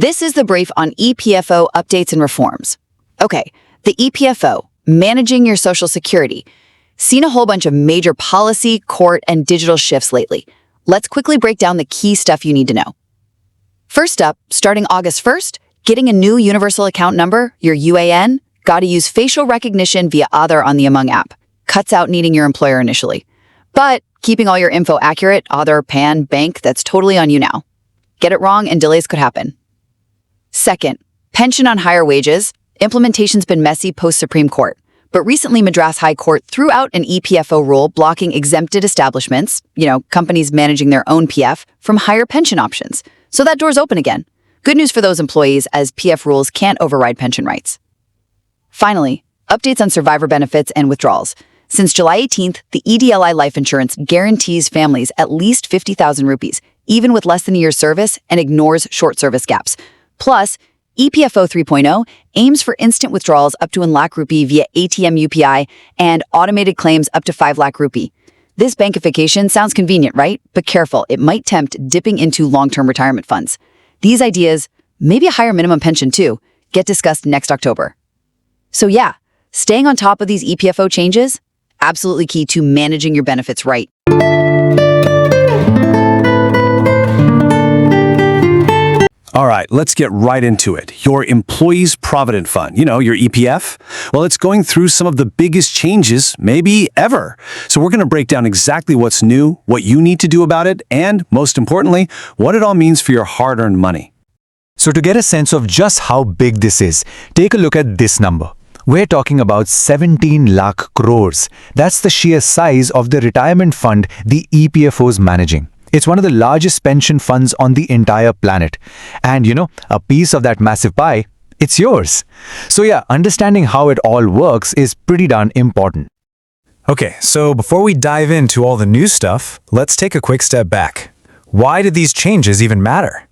This is the brief on EPFO updates and reforms. Okay, the EPFO, Managing Your Social Security. Seen a whole bunch of major policy, court, and digital shifts lately. Let's quickly break down the key stuff you need to know. First up, starting August 1st, getting a new universal account number, your UAN, gotta use facial recognition via Aadhaar on the Umang app. Cuts out needing your employer initially. But keeping all your info accurate, Aadhaar, PAN, bank, that's totally on you now. Get it wrong and delays could happen. Second, pension on higher wages. Implementation's been messy post-Supreme Court. But recently, Madras High Court threw out an EPFO rule blocking exempted establishments, companies managing their own PF, from higher pension options. So that door's open again. Good news for those employees, as PF rules can't override pension rights. Finally, updates on survivor benefits and withdrawals. Since July 18th, the EDLI life insurance guarantees families at least 50,000 rupees, even with less than a year's service, and ignores short service gaps. Plus, EPFO 3.0 aims for instant withdrawals up to 1 lakh rupee via ATM UPI and automated claims up to 5 lakh rupee. This bankification sounds convenient, right? But careful, it might tempt dipping into long-term retirement funds. These ideas, maybe a higher minimum pension too, get discussed next October. So yeah, staying on top of these EPFO changes, absolutely key to managing your benefits right. All right, let's get right into it. Your Employees Provident Fund, your EPF, well, it's going through some of the biggest changes, maybe ever. So we're going to break down exactly what's new, what you need to do about it, and most importantly, what it all means for your hard-earned money. So to get a sense of just how big this is, take a look at this number. We're talking about 17 lakh crores. That's the sheer size of the retirement fund the EPFO is managing. It's one of the largest pension funds on the entire planet. And a piece of that massive pie, it's yours. So yeah, understanding how it all works is pretty darn important. Okay, so before we dive into all the new stuff, let's take a quick step back. Why did these changes even matter?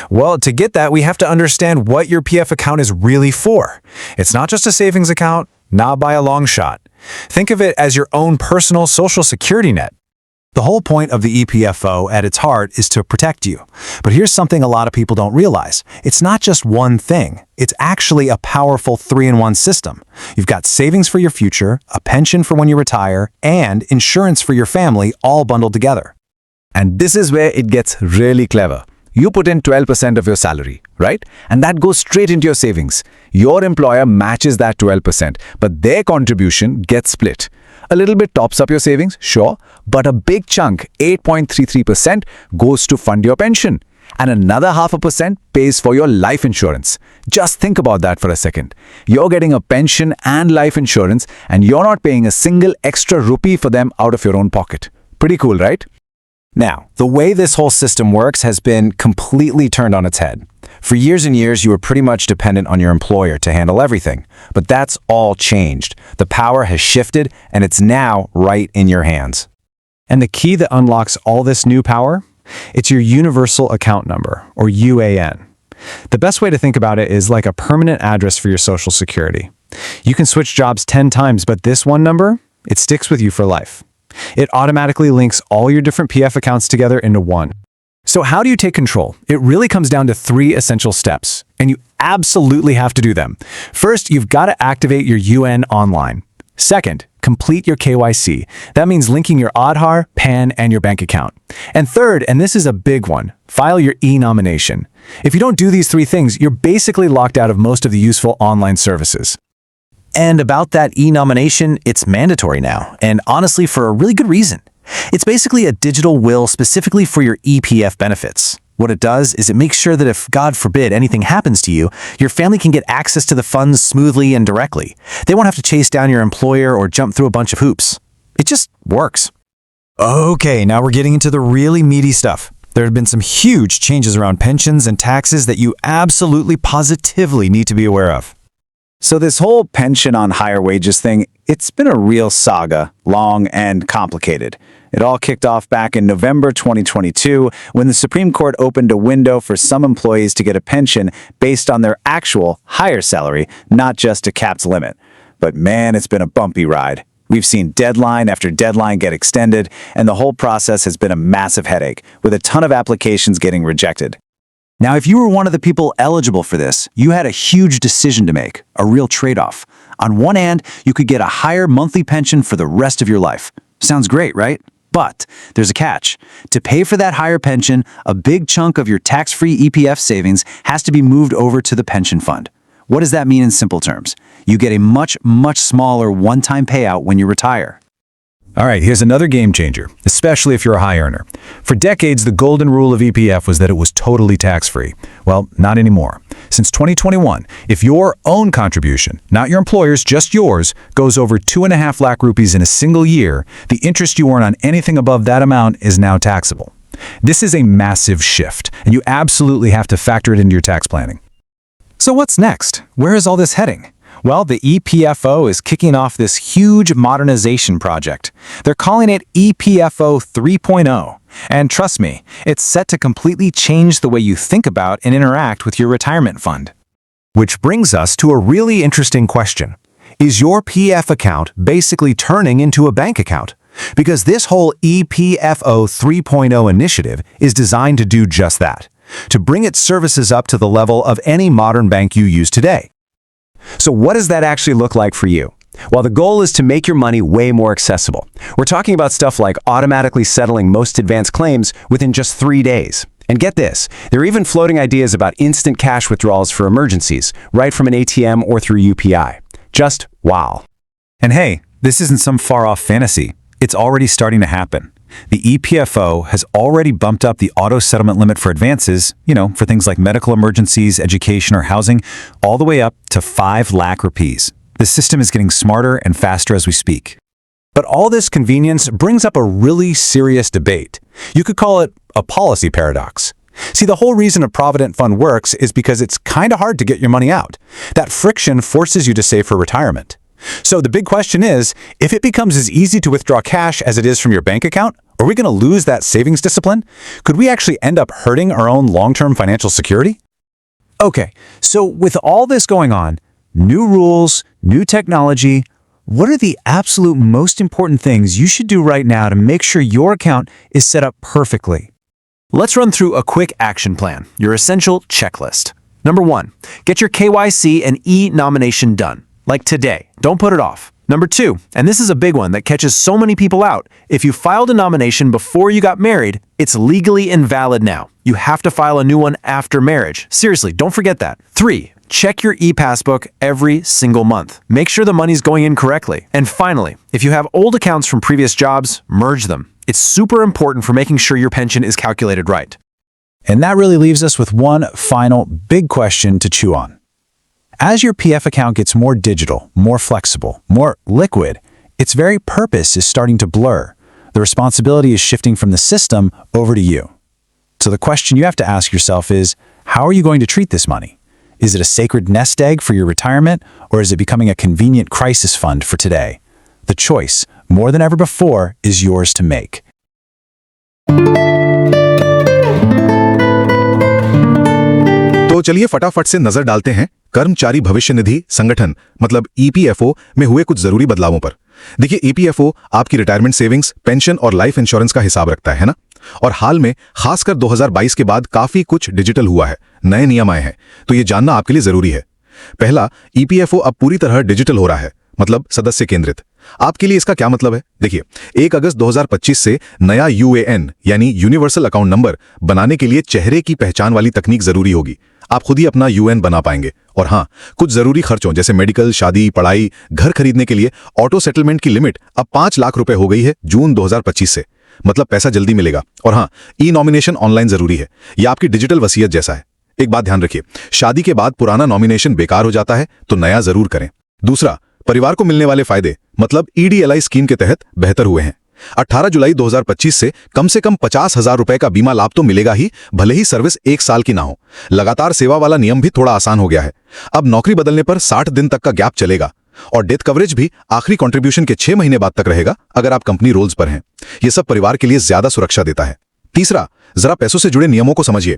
Well, to get that, we have to understand what your PF account is really for. It's not just a savings account, not by a long shot. Think of it as your own personal social security net. The whole point of the EPFO at its heart is to protect you. But here's something a lot of people don't realize. It's not just one thing. It's actually a powerful 3-in-1 system. You've got savings for your future, a pension for when you retire, and insurance for your family all bundled together. And this is where it gets really clever. You put in 12% of your salary, right? And that goes straight into your savings. Your employer matches that 12%, but their contribution gets split. A little bit tops up your savings, sure, but a big chunk, 8.33%, goes to fund your pension. And another 0.5% pays for your life insurance. Just think about that for a second. You're getting a pension and life insurance, and you're not paying a single extra rupee for them out of your own pocket. Pretty cool, right? Now, the way this whole system works has been completely turned on its head. For years and years, you were pretty much dependent on your employer to handle everything. But that's all changed. The power has shifted, and it's now right in your hands. And the key that unlocks all this new power? It's your Universal Account Number, or UAN. The best way to think about it is like a permanent address for your Social Security. You can switch jobs 10 times, but this one number, it sticks with you for life. It automatically links all your different PF accounts together into one. So how do you take control? It really comes down to 3 essential steps, and you absolutely have to do them. First, you've got to activate your UN online. Second, complete your KYC. That means linking your Aadhaar, PAN, and your bank account. And third, and this is a big one, file your e-nomination. If you don't do these 3 things, you're basically locked out of most of the useful online services. And about that e-nomination, it's mandatory now, and honestly for a really good reason. It's basically a digital will specifically for your EPF benefits. What it does is it makes sure that if, God forbid, anything happens to you, your family can get access to the funds smoothly and directly. They won't have to chase down your employer or jump through a bunch of hoops. It just works. Okay, now we're getting into the really meaty stuff. There have been some huge changes around pensions and taxes that you absolutely positively need to be aware of. So this whole pension on higher wages thing, it's been a real saga, long and complicated. It all kicked off back in November 2022 when the Supreme Court opened a window for some employees to get a pension based on their actual higher salary, not just a capped limit. But man, it's been a bumpy ride. We've seen deadline after deadline get extended, and the whole process has been a massive headache, with a ton of applications getting rejected. Now, if you were one of the people eligible for this, you had a huge decision to make, a real trade-off. On one hand, you could get a higher monthly pension for the rest of your life. Sounds great, right? But there's a catch. To pay for that higher pension, a big chunk of your tax-free EPF savings has to be moved over to the pension fund. What does that mean in simple terms? You get a much, much smaller one-time payout when you retire. All right, here's another game changer, especially if you're a high earner. For decades, the golden rule of EPF was that it was totally tax-free. Well, not anymore. Since 2021, if your own contribution, not your employer's, just yours, goes over 2.5 lakh rupees in a single year, the interest you earn on anything above that amount is now taxable. This is a massive shift, and you absolutely have to factor it into your tax planning. So what's next? Where is all this heading? Well, the EPFO is kicking off this huge modernization project. They're calling it EPFO 3.0. And trust me, it's set to completely change the way you think about and interact with your retirement fund. Which brings us to a really interesting question. Is your PF account basically turning into a bank account? Because this whole EPFO 3.0 initiative is designed to do just that, to bring its services up to the level of any modern bank you use today. So what does that actually look like for you? Well, the goal is to make your money way more accessible. We're talking about stuff like automatically settling most advanced claims within just 3 days. And get this, they're even floating ideas about instant cash withdrawals for emergencies, right from an ATM or through UPI. Just wow. And hey, this isn't some far-off fantasy. It's already starting to happen. The EPFO has already bumped up the auto-settlement limit for advances, for things like medical emergencies, education, or housing, all the way up to 5 lakh rupees. The system is getting smarter and faster as we speak. But all this convenience brings up a really serious debate. You could call it a policy paradox. See, the whole reason a Provident Fund works is because it's kind of hard to get your money out. That friction forces you to save for retirement. So the big question is, if it becomes as easy to withdraw cash as it is from your bank account, are we going to lose that savings discipline? Could we actually end up hurting our own long-term financial security? Okay, so with all this going on, new rules, new technology, what are the absolute most important things you should do right now to make sure your account is set up perfectly? Let's run through a quick action plan, your essential checklist. Number 1, get your KYC and e-nomination done. Like today. Don't put it off. Number 2, and this is a big one that catches so many people out, if you filed a nomination before you got married, it's legally invalid now. You have to file a new one after marriage. Seriously, don't forget that. 3, check your e-passbook every single month. Make sure the money's going in correctly. And finally, if you have old accounts from previous jobs, merge them. It's super important for making sure your pension is calculated right. And that really leaves us with one final big question to chew on. As your PF account gets more digital, more flexible, more liquid, its very purpose is starting to blur. The responsibility is shifting from the system over to you. So the question you have to ask yourself is, how are you going to treat this money? Is it a sacred nest egg for your retirement, or is it becoming a convenient crisis fund for today? The choice, more than ever before, is yours to make. तो चलिए फटाफट से नजर डालते हैं कर्मचारी भविष्य निधि संगठन मतलब ईपीएफओ में हुए कुछ जरूरी बदलावों पर। देखिए, ईपीएफओ आपकी रिटायरमेंट सेविंग्स, पेंशन और लाइफ इंश्योरेंस का हिसाब रखता है ना। और हाल में खासकर 2022 के बाद काफी कुछ डिजिटल हुआ है, नए नियम आए हैं, तो ये जानना आपके लिए जरूरी है। पहला, ईपीएफओ अब पूरी तरह डिजिटल हो रहा है, मतलब सदस्य केंद्रित। आपके लिए इसका क्या मतलब है? देखिए, 1 अगस्त 2025 से नया यूएएन यानी यूनिवर्सल अकाउंट नंबर बनाने के लिए चेहरे की पहचान वाली तकनीक जरूरी होगी। आप खुद ही अपना यूएएन बना पाएंगे। और हाँ, कुछ जरूरी खर्चों जैसे मेडिकल, शादी, पढ़ाई, घर खरीदने के लिए ऑटो सेटलमेंट की लिमिट अब 5 लाख रुपए हो गई है जून 2025 से, मतलब पैसा जल्दी मिलेगा। और हाँ, ई नॉमिनेशन ऑनलाइन जरूरी है, यह आपकी डिजिटल वसीयत जैसा है। एक बात ध्यान रखिए, शादी के बाद पुराना नॉमिनेशन बेकार हो जाता है तो नया जरूर करें। दूसरा, परिवार को मिलने वाले फायदे मतलब ईडीएलआई स्कीम के तहत बेहतर हुए हैं। 18 जुलाई 2025 से कम 50,000 रुपए का बीमा लाभ तो मिलेगा ही, भले ही सर्विस 1 साल की ना हो। लगातार सेवा वाला नियम भी थोड़ा आसान हो गया है। अब नौकरी बदलने पर 60 दिन तक का गैप चलेगा और डेथ कवरेज भी आखिरी कंट्रीब्यूशन के 6 महीने बाद तक रहेगा अगर आप कंपनी रोल्स पर हैं। यह सब परिवार के लिए ज्यादा सुरक्षा देता है। तीसरा, जरा पैसों से जुड़े नियमों को समझिए।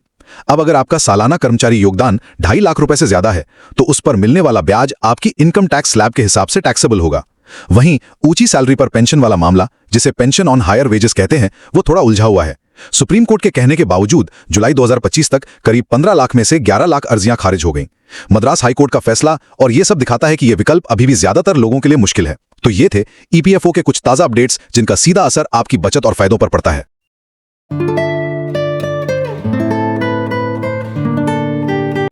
अब अगर आपका सालाना कर्मचारी योगदान 2.5 लाख रुपए से ज्यादा है तो उस पर मिलने वाला ब्याज आपकी इनकम टैक्स स्लैब के हिसाब से टैक्सेबल होगा। वहीं ऊंची सैलरी पर पेंशन वाला मामला, जिसे पेंशन ऑन हायर वेजेस कहते हैं, वो थोड़ा उलझा हुआ है। सुप्रीम कोर्ट के कहने के बावजूद जुलाई 2025 तक करीब 15 लाख में से 11 लाख अर्जियां खारिज हो गईं। मद्रास हाईकोर्ट का फैसला और ये सब दिखाता है कि यह विकल्प अभी भी ज्यादातर लोगों के लिए मुश्किल है। तो ये थे ईपीएफओ के कुछ ताजा अपडेट्स जिनका सीधा असर आपकी बचत और फायदों पर पड़ता है।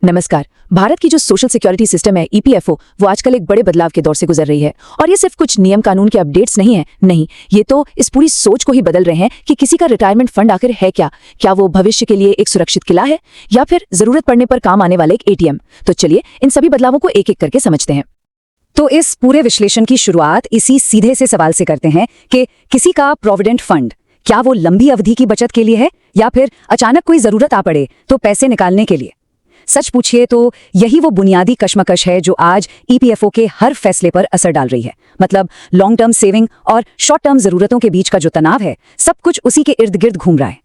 नमस्कार। भारत की जो सोशल सिक्योरिटी सिस्टम है ईपीएफओ, वो आजकल एक बड़े बदलाव के दौर से गुजर रही है। और ये सिर्फ कुछ नियम कानून के अपडेट्स नहीं है, नहीं, ये तो इस पूरी सोच को ही बदल रहे हैं कि किसी का रिटायरमेंट फंड आखिर है क्या वो भविष्य के लिए एक सुरक्षित किला है या फिर जरूरत पड़ने पर काम आने वाले एक एटीएम। तो चलिए इन सभी बदलावों को एक एक करके समझते हैं। तो इस पूरे विश्लेषण की शुरुआत इसी सीधे से सवाल से करते हैं कि किसी का प्रोविडेंट फंड क्या वो लंबी अवधि की बचत के लिए है या फिर अचानक कोई जरूरत आ पड़े तो पैसे निकालने के लिए। सच पूछिए तो यही वो बुनियादी कश्मकश है जो आज ईपीएफओ के हर फैसले पर असर डाल रही है। मतलब लॉन्ग टर्म सेविंग और शॉर्ट टर्म जरूरतों के बीच का जो तनाव है, सब कुछ उसी के इर्द गिर्द घूम रहा है।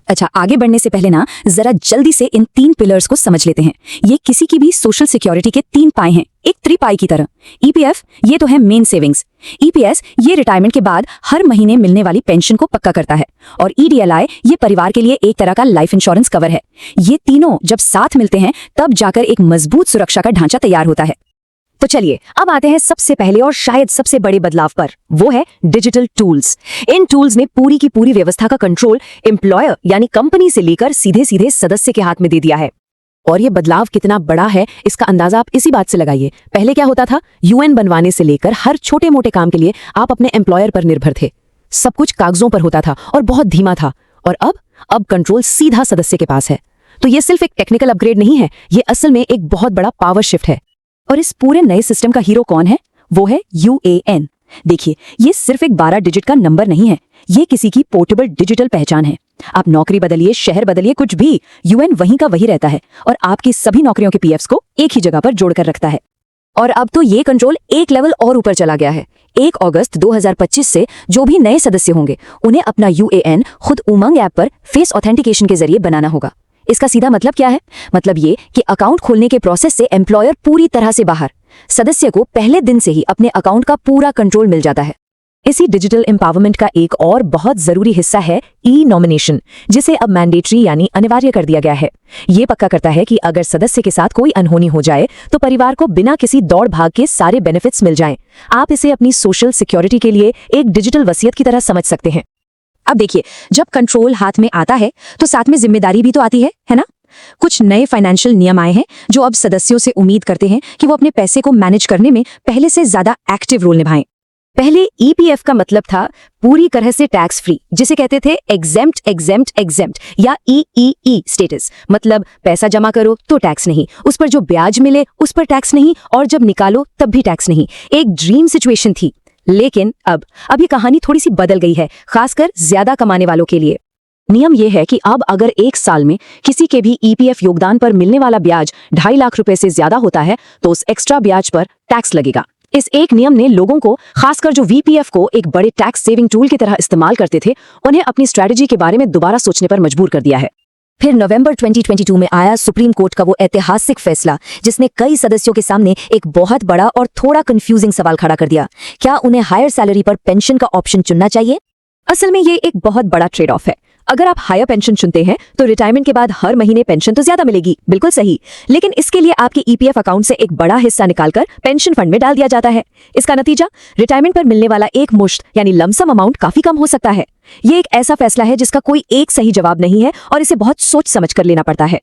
अच्छा, आगे बढ़ने से पहले जरा जल्दी से इन 3 पिलर्स को समझ लेते हैं। ये किसी की भी सोशल सिक्योरिटी के 3 पाए हैं, एक त्रिपाई की तरह। ईपीएफ ये तो है मेन सेविंग्स, ईपीएस ये रिटायरमेंट के बाद हर महीने मिलने वाली पेंशन को पक्का करता है, और ईडीएलआई ये परिवार के लिए एक तरह का लाइफ इंश्योरेंस कवर है। ये तीनों जब साथ मिलते हैं तब जाकर एक मजबूत सुरक्षा का ढांचा तैयार होता है। तो चलिए अब आते हैं सबसे पहले और शायद सबसे बड़े बदलाव पर, वो है डिजिटल टूल्स। इन टूल्स ने पूरी की पूरी व्यवस्था का कंट्रोल एम्प्लॉयर यानी कंपनी से लेकर सीधे सीधे सदस्य के हाथ में दे दिया है। और ये बदलाव कितना बड़ा है इसका अंदाजा आप इसी बात से लगाइए। पहले क्या होता था, यूएन बनवाने से लेकर हर छोटे मोटे काम के लिए आप अपने एम्प्लॉयर पर निर्भर थे। सब कुछ कागजों पर होता था और बहुत धीमा था। और अब कंट्रोल सीधा सदस्य के पास है। तो ये सिर्फ एक टेक्निकल अपग्रेड नहीं है, ये असल में एक बहुत बड़ा पावर शिफ्ट है। और इस पूरे नए सिस्टम का हीरो कौन है? वो है यूएएन। देखिए, ये सिर्फ एक 12 डिजिट का नंबर नहीं है, ये किसी की पोर्टेबल डिजिटल पहचान है। आप नौकरी बदलिए, शहर बदलिए, कुछ भी, यूएन वहीं का वही रहता है और आपकी सभी नौकरियों के पीएफ्स को एक ही जगह पर जोड़कर रखता है। और अब तो ये कंट्रोल एक लेवल और ऊपर चला गया है। 1 अगस्त 2025 से जो भी नए सदस्य होंगे उन्हें अपना यूएएन खुद उमंग ऐप पर फेस ऑथेंटिकेशन के जरिए बनाना होगा। इसका सीधा मतलब क्या है? मतलब ये कि अकाउंट खोलने के प्रोसेस से एम्प्लॉयर पूरी तरह से बाहर, सदस्य को पहले दिन से ही अपने अकाउंट का पूरा कंट्रोल मिल जाता है। इसी डिजिटल एम्पावरमेंट का एक और बहुत जरूरी हिस्सा है ई नॉमिनेशन, जिसे अब मैंडेटरी यानी अनिवार्य कर दिया गया है। ये पक्का करता है कि अगर सदस्य के साथ कोई अनहोनी हो जाए तो परिवार को बिना किसी दौड़ भाग के सारे बेनिफिट्स मिल जाएं। आप इसे अपनी सोशल सिक्योरिटी के लिए एक डिजिटल वसीयत की तरह समझ सकते हैं। अब देखिए, जब कंट्रोल हाथ में आता है तो साथ में जिम्मेदारी भी तो आती है ना? कुछ नए फाइनेंशियल नियम आए हैं जो अब सदस्यों से उम्मीद करते हैं कि वो अपने पैसे को मैनेज करने में पहले से ज्यादा एक्टिव रोल निभाएं। पहले ईपीएफ का मतलब था पूरी तरह से टैक्स फ्री, जिसे कहते थे एग्जेम्प्ट या ईईई स्टेटस। मतलब पैसा जमा करो तो टैक्स नहीं, उस पर जो ब्याज मिले उस पर टैक्स नहीं, और जब निकालो तब भी टैक्स नहीं। एक ड्रीम सिचुएशन थी। लेकिन अब ये कहानी थोड़ी सी बदल गई है, खासकर ज्यादा कमाने वालों के लिए। नियम यह है कि अब अगर 1 साल में किसी के भी ईपीएफ योगदान पर मिलने वाला ब्याज 2.5 लाख रुपए से ज्यादा होता है तो उस एक्स्ट्रा ब्याज पर टैक्स लगेगा। इस एक नियम ने लोगों को, खासकर जो वीपीएफ को एक बड़े टैक्स सेविंग टूल की तरह इस्तेमाल करते थे, उन्हें अपनी स्ट्रैटेजी के बारे में दोबारा सोचने पर मजबूर कर दिया है। फिर नवंबर 2022 में आया सुप्रीम कोर्ट का वो ऐतिहासिक फैसला, जिसने कई सदस्यों के सामने एक बहुत बड़ा और थोड़ा कंफ्यूजिंग सवाल खड़ा कर दिया। क्या उन्हें हायर सैलरी पर पेंशन का ऑप्शन चुनना चाहिए? असल में ये एक बहुत बड़ा ट्रेड ऑफ है। अगर आप हायर पेंशन चुनते हैं तो रिटायरमेंट के बाद हर महीने पेंशन तो ज्यादा मिलेगी, बिल्कुल सही, लेकिन इसके लिए आपके ईपीएफ अकाउंट से एक बड़ा हिस्सा निकालकर पेंशन फंड में डाल दिया जाता है। इसका नतीजा, रिटायरमेंट पर मिलने वाला एक मुश्त यानी लमसम अमाउंट काफी कम हो सकता है। ये एक ऐसा फैसला है जिसका कोई एक सही जवाब नहीं है और इसे बहुत सोच समझ कर लेना पड़ता है।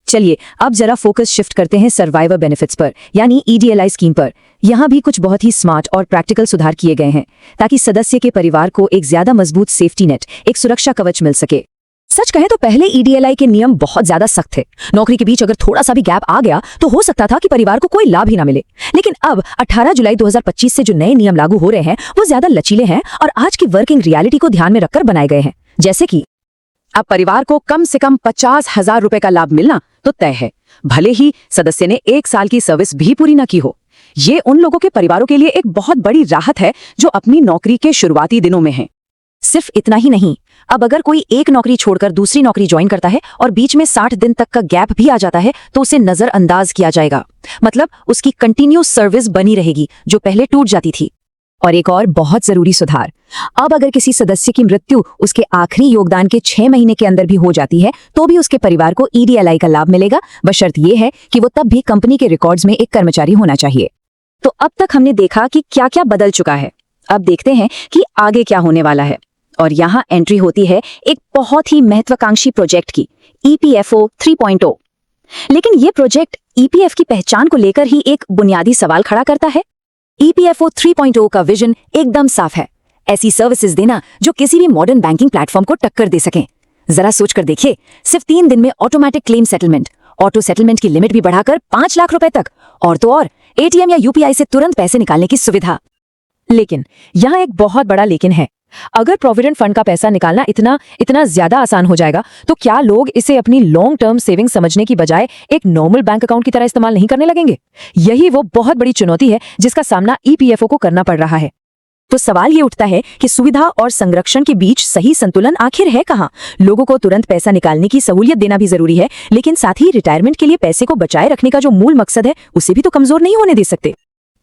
चलिए अब जरा फोकस शिफ्ट करते हैं सर्वाइवर बेनिफिट्स पर, यानी ईडीएलआई स्कीम पर। यहाँ भी कुछ बहुत ही स्मार्ट और प्रैक्टिकल सुधार किए गए हैं ताकि सदस्य के परिवार को एक ज्यादा मजबूत सेफ्टी नेट, एक सुरक्षा कवच मिल सके। सच कहें तो पहले ईडीएलआई के नियम बहुत ज्यादा सख्त थे। नौकरी के बीच अगर थोड़ा सा भी गैप आ गया तो हो सकता था कि परिवार को कोई लाभ ही ना मिले। लेकिन अब 18 जुलाई 2025 से जो नए नियम लागू हो रहे हैं वो ज्यादा लचीले हैं और आज की वर्किंग रियलिटी को ध्यान में रखकर बनाए गए हैं। जैसे कि अब परिवार को कम से कम 50,000 रुपए का लाभ मिलना तो तय है, भले ही सदस्य ने 1 साल की सर्विस भी पूरी न की हो। ये उन लोगों के परिवारों के लिए एक बहुत बड़ी राहत है जो अपनी नौकरी के शुरुआती दिनों में हैं। सिर्फ इतना ही नहीं, अब अगर कोई एक नौकरी छोड़कर दूसरी नौकरी ज्वाइन करता है और बीच में 60 दिन तक का गैप भी आ जाता है तो उसे नजरअंदाज किया जाएगा। मतलब उसकी कंटिन्यूस सर्विस बनी रहेगी जो पहले टूट जाती थी। और एक और बहुत जरूरी सुधार, अब अगर किसी सदस्य की मृत्यु उसके आखिरी योगदान के 6 महीने के अंदर भी हो जाती है तो भी उसके परिवार को EDLI का लाभ मिलेगा, बशर्त ये है कि वो तब भी कंपनी के रिकॉर्ड्स में एक कर्मचारी होना चाहिए। तो अब तक हमने देखा कि क्या क्या बदल चुका है। अब देखते हैं कि आगे क्या होने वाला है। और यहाँ एंट्री होती है एक बहुत ही महत्वाकांक्षी प्रोजेक्ट की, EPFO 3.0। लेकिन ये प्रोजेक्ट EPF की पहचान को लेकर ही एक बुनियादी सवाल खड़ा करता है। EPFO 3.0 का विजन एकदम साफ है, ऐसी सर्विसेज देना जो किसी भी मॉडर्न बैंकिंग प्लेटफॉर्म को टक्कर दे सकें। जरा सोच कर देखिए, सिर्फ 3 दिन में automatic claim settlement, auto settlement की लिमिट भी बढ़ाकर 5 लाख रुपए तक, और तो और ATM या UPI से तुरंत पैसे निकालने की सुविधा। लेकिन यहाँ एक बहुत बड़ा लेकिन है। अगर प्रोविडेंट फंड का पैसा निकालना इतना ज्यादा आसान हो जाएगा तो क्या लोग इसे अपनी लॉन्ग टर्म सेविंग समझने की बजाय एक नॉर्मल बैंक अकाउंट की तरह इस्तेमाल नहीं करने लगेंगे? यही वो बहुत बड़ी चुनौती है जिसका सामना EPFO को करना पड़ रहा है। तो सवाल ये उठता है कि सुविधा और संरक्षण के बीच सही संतुलन आखिर है कहाँ? लोगों को तुरंत पैसा निकालने की सहूलियत देना भी जरूरी है, लेकिन साथ ही रिटायरमेंट के लिए पैसे को बचाए रखने का जो मूल मकसद है उसे भी तो कमजोर नहीं होने दे सकते।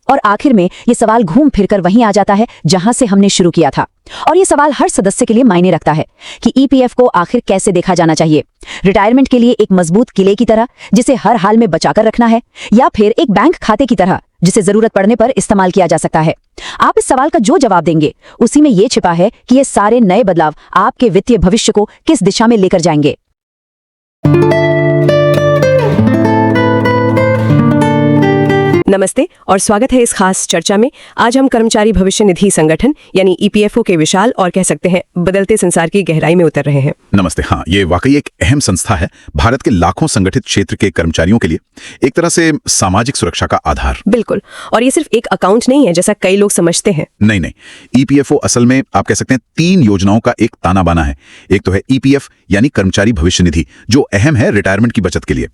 और आखिर में ये सवाल घूम फिरकर वहीं आ जाता है जहां से हमने शुरू किया था, और ये सवाल हर सदस्य के लिए मायने रखता है कि EPF को आखिर कैसे देखा जाना चाहिए। रिटायरमेंट के लिए एक मजबूत किले की तरह जिसे हर हाल में बचाकर रखना है, या फिर एक बैंक खाते की तरह जिसे जरूरत पड़ने पर इस्तेमाल किया जा सकता है? आप इस सवाल का जो जवाब देंगे उसी में ये छिपा है कि ये सारे नए बदलाव आपके वित्तीय भविष्य को किस दिशा में लेकर जाएंगे। नमस्ते और स्वागत है इस खास चर्चा में। आज हम कर्मचारी भविष्य निधि संगठन यानी EPFO के विशाल और कह सकते हैं बदलते संसार की गहराई में उतर रहे हैं। नमस्ते। हाँ, ये वाकई एक अहम संस्था है, भारत के लाखों संगठित क्षेत्र के कर्मचारियों के लिए एक तरह से सामाजिक सुरक्षा का आधार। बिल्कुल, और ये सिर्फ एक अकाउंट नहीं है जैसा कई लोग समझते हैं। नहीं, EPFO असल में आप कह सकते हैं 3 योजनाओं का एक ताना बाना है। एक तो है EPF यानी कर्मचारी भविष्य निधि, जो अहम है रिटायरमेंट की बचत के लिए।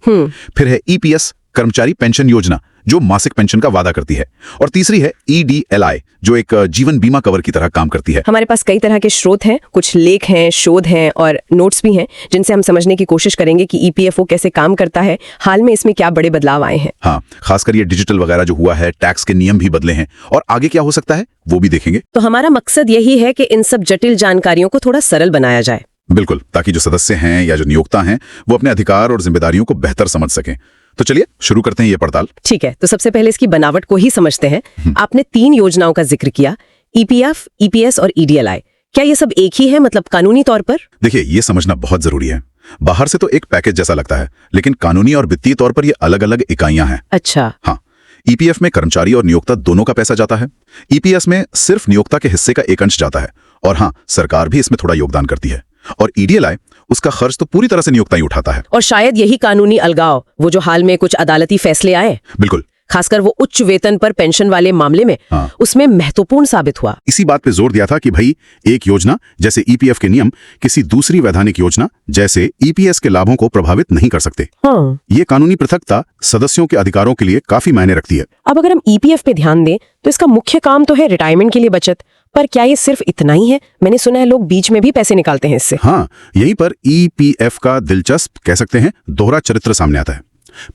फिर है EPS कर्मचारी पेंशन योजना, जो मासिक पेंशन का वादा करती है। और तीसरी है EDLI, जो एक जीवन बीमा कवर की तरह काम करती है। हमारे पास कई तरह के स्रोत हैं, कुछ लेख हैं, शोध हैं और नोट्स भी हैं जिनसे हम समझने की कोशिश करेंगे कि EPFO कैसे काम करता है, हाल में इसमें क्या बड़े बदलाव आए हैं। हाँ, खासकर ये डिजिटल वगैरह जो हुआ है, टैक्स के नियम भी बदले हैं, और आगे क्या हो सकता है वो भी देखेंगे। तो हमारा मकसद यही है कि इन सब जटिल जानकारियों को थोड़ा सरल बनाया जाए। बिल्कुल, ताकि जो सदस्य हैं या जो नियोक्ता हैं वो अपने अधिकार और जिम्मेदारियों को बेहतर समझ सकें। तो चलिए शुरू करते हैं ये पड़ताल। ठीक है, तो सबसे पहले इसकी बनावट को ही समझते हैं। आपने 3 योजनाओं का जिक्र किया, EPF, EPS और EDLI। क्या ये सब एक ही है, मतलब कानूनी तौर पर? देखिए, ये समझना बहुत जरूरी है। बाहर से तो एक पैकेज जैसा लगता है, लेकिन कानूनी और वित्तीय तौर पर ये अलग अलग इकाइयां हैं। अच्छा। हाँ, EPF में कर्मचारी और नियोक्ता दोनों का पैसा जाता है। EPS में सिर्फ नियोक्ता के हिस्से का एक अंश जाता है, और हाँ, सरकार भी इसमें थोड़ा योगदान करती है। और EDLI, उसका खर्च तो पूरी तरह से नियोक्ता ही उठाता है। और शायद यही कानूनी अलगाव, वो जो हाल में कुछ अदालती फैसले आए, बिल्कुल, खासकर वो उच्च वेतन पर पेंशन वाले मामले में, हाँ, उसमें महत्वपूर्ण साबित हुआ। इसी बात पे जोर दिया था कि भाई, एक योजना जैसे EPF के नियम किसी दूसरी वैधानिक योजना जैसे EPS के लाभों को प्रभावित नहीं कर सकते। हाँ। ये कानूनी पृथकता सदस्यों के अधिकारों के लिए काफी मायने रखती है। अब अगर हम EPF पे ध्यान दें तो इसका मुख्य काम तो है रिटायरमेंट के लिए बचत, पर क्या ये सिर्फ इतना ही है? मैंने सुना है लोग बीच में भी पैसे निकालते हैं इससे। हाँ, यहीं पर EPF का दिलचस्प कह सकते हैं दोहरा चरित्र सामने आता है।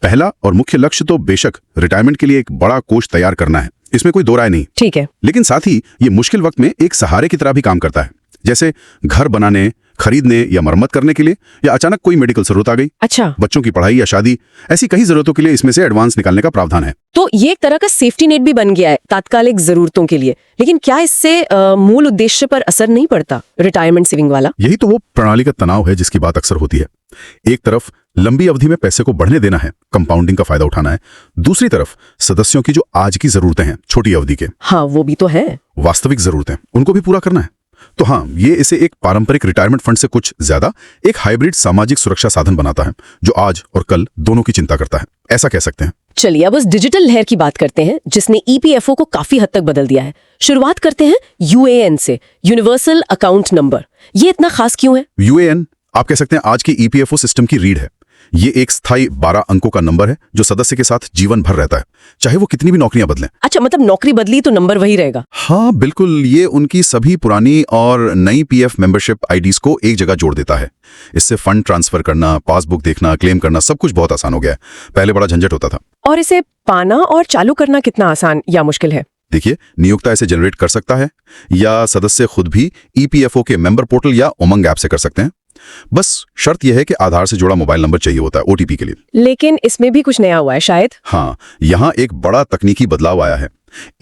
पहला और मुख्य लक्ष्य तो बेशक रिटायरमेंट के लिए एक बड़ा कोष तैयार करना है, इसमें कोई दो राय नहीं। ठीक है, लेकिन साथ ही ये मुश्किल वक्त में एक सहारे की तरह भी काम करता है, जैसे घर बनाने, खरीदने या मरम्मत करने के लिए, या अचानक कोई मेडिकल जरूरत आ गई। अच्छा, बच्चों की पढ़ाई या शादी, ऐसी कई जरूरतों के लिए इसमें से एडवांस निकालने का प्रावधान है। तो ये एक तरह का सेफ्टी नेट भी बन गया है तात्कालिक जरूरतों के लिए। लेकिन क्या इससे मूल उद्देश्य पर असर नहीं पड़ता, रिटायरमेंट सेविंग वाला? यही तो वो प्रणालीगत तनाव है जिसकी बात अक्सर होती है। एक तरफ लंबी अवधि में पैसे को बढ़ने देना है, कंपाउंडिंग का फायदा उठाना है। दूसरी तरफ सदस्यों की जो आज की जरूरतें हैं, छोटी अवधि के, हाँ वो भी तो है, वास्तविक जरूरतें, उनको भी पूरा करना है। तो हाँ, ये इसे एक पारंपरिक रिटायरमेंट फंड से कुछ ज्यादा एक हाइब्रिड सामाजिक सुरक्षा साधन बनाता है, जो आज और कल दोनों की चिंता करता है, ऐसा कह सकते हैं। चलिए अब उस डिजिटल लहर की बात करते हैं जिसने EPFO को काफी हद तक बदल दिया है। शुरुआत करते हैं UAN से, यूनिवर्सल अकाउंट नंबर। ये इतना खास क्यों है? UAN आप कह सकते हैं आज की EPFO सिस्टम की रीढ़ है। ये एक स्थायी 12 अंकों का नंबर है जो सदस्य के साथ जीवन भर रहता है, चाहे वो कितनी भी नौकरियां बदलें। अच्छा, मतलब नौकरी बदली तो नंबर वही रहेगा? हाँ बिल्कुल, ये उनकी सभी पुरानी और नई PF मेंबरशिप IDs को एक जगह जोड़ देता है। इससे फंड ट्रांसफर करना, पासबुक देखना, क्लेम करना, सब कुछ बहुत आसान हो गया है। पहले बड़ा झंझट होता था। और इसे पाना और चालू करना कितना आसान या मुश्किल है? देखिए, नियोक्ता इसे जनरेट कर सकता है या सदस्य खुद भी ईपीएफओ के मेंबर पोर्टल या उमंग ऐप से कर सकते हैं। बस शर्त यह है कि आधार से जुड़ा मोबाइल नंबर चाहिए होता है ओटीपी के लिए। लेकिन इसमें भी कुछ नया हुआ है शायद। हाँ, यहाँ एक बड़ा तकनीकी बदलाव आया है।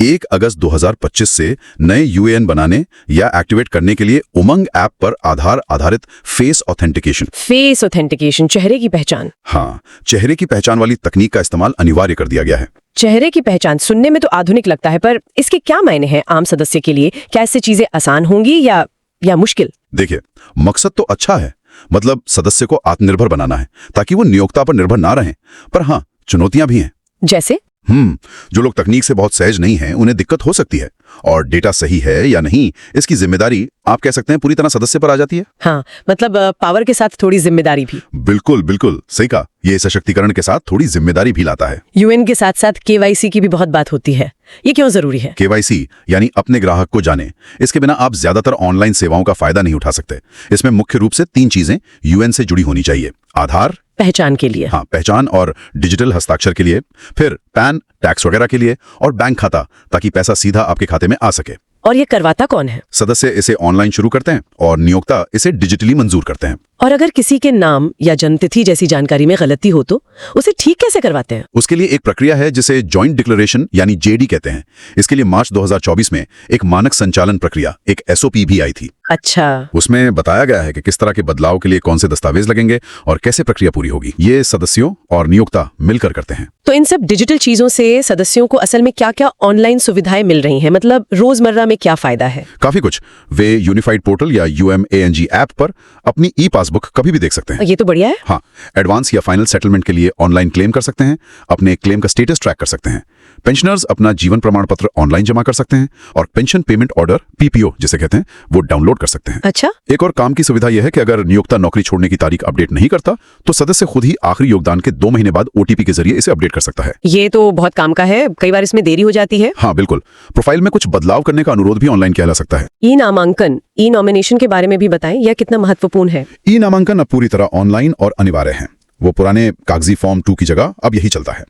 1 अगस्त 2025 से नए यूएएन बनाने या एक्टिवेट करने के लिए उमंग ऐप पर आधार आधारित फेस ऑथेंटिकेशन, चेहरे की पहचान। हाँ, चेहरे की पहचान वाली तकनीक का इस्तेमाल अनिवार्य कर दिया गया है। चेहरे की पहचान सुनने में तो आधुनिक लगता है, पर इसके क्या मायने हैं आम सदस्य के लिए? क्या इससे चीजें आसान होंगी या मुश्किल? देखिए, मकसद तो अच्छा है, मतलब सदस्य को आत्मनिर्भर बनाना है ताकि वो नियोक्ता पर निर्भर ना रहें। पर हाँ, चुनौतियां भी हैं। जैसे? जो लोग तकनीक से बहुत सहज नहीं हैं, उन्हें दिक्कत हो सकती है। और डेटा सही है या नहीं, इसकी जिम्मेदारी आप कह सकते हैं पूरी तरह सदस्य पर आ जाती है। हाँ, मतलब पावर के साथ थोड़ी जिम्मेदारी भी। बिल्कुल बिल्कुल सही कहा। ये सशक्तिकरण के साथ थोड़ी जिम्मेदारी भी लाता है। यूएन के साथ साथ केवाईसी की भी बहुत बात होती है। ये क्यों जरूरी है? केवाईसी यानी अपने ग्राहक को जाने। इसके बिना आप ज्यादातर ऑनलाइन सेवाओं का फायदा नहीं उठा सकते। इसमें मुख्य रूप से 3 चीजें यूएन से जुड़ी होनी चाहिए। आधार, पहचान के लिए। हाँ, पहचान और डिजिटल हस्ताक्षर के लिए, फिर पैन, टैक्स वगैरह के लिए, और बैंक खाता ताकि पैसा सीधा आपके खाते में आ सके। और ये करवाता कौन है? सदस्य इसे ऑनलाइन शुरू करते हैं और नियोक्ता इसे डिजिटली मंजूर करते हैं। और अगर किसी के नाम या जन्मतिथि जैसी जानकारी में गलती हो तो उसे ठीक कैसे करवाते हैं? उसके लिए एक प्रक्रिया है जिसे जॉइंट डिक्लेरेशन यानी जेडी कहते हैं। इसके लिए मार्च 2024 में एक मानक संचालन प्रक्रिया, एक एसओपी भी आई थी। अच्छा। उसमें बताया गया है कि किस तरह के बदलाव के लिए कौन से दस्तावेज लगेंगे और कैसे प्रक्रिया पूरी होगी। ये सदस्यों और नियोक्ता मिलकर करते हैं। तो इन सब डिजिटल चीजों से सदस्यों को असल में क्या-क्या ऑनलाइन सुविधाएं मिल रही हैं? मतलब रोजमर्रा में क्या फायदा है? काफी कुछ। वे यूनिफाइड पोर्टल या UMANG ऐप पर अपनी ई पासबुक कभी भी देख सकते हैं। ये तो बढ़िया है। हाँ, एडवांस या फाइनल सेटलमेंट के लिए ऑनलाइन क्लेम कर सकते हैं, अपने क्लेम का स्टेटस ट्रैक कर सकते हैं। पेंशनर्स अपना जीवन प्रमाण पत्र ऑनलाइन जमा कर सकते हैं और पेंशन पेमेंट ऑर्डर PPO जिसे कहते हैं वो डाउनलोड कर सकते हैं। अच्छा। एक और काम की सुविधा यह है कि अगर नियोक्ता नौकरी छोड़ने की तारीख अपडेट नहीं करता तो सदस्य खुद ही आखिरी योगदान के 2 महीने बाद OTP के जरिए इसे अपडेट कर सकता है। ये तो बहुत काम का है, कई बार इसमें देरी हो जाती है। हाँ बिल्कुल। प्रोफाइल में कुछ बदलाव करने का अनुरोध भी ऑनलाइन किया जा सकता है। ई नामांकन, ई नॉमिनेशन के बारे में भी बताएं, यह कितना महत्वपूर्ण है? ई नामांकन अब पूरी तरह ऑनलाइन और अनिवार्य है। वो पुराने कागजी फॉर्म 2 की जगह अब यही चलता है।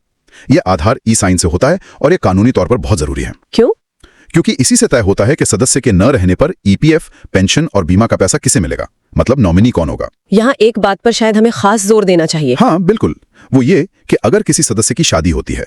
यह आधार ई साइन से होता है और ये कानूनी तौर पर बहुत जरूरी है। क्यों? क्योंकि इसी से तय होता है कि सदस्य के न रहने पर EPF, पेंशन और बीमा का पैसा किसे मिलेगा, मतलब नॉमिनी कौन होगा। यहाँ एक बात पर शायद हमें खास जोर देना चाहिए। हाँ बिल्कुल, वो ये कि अगर किसी सदस्य की शादी होती है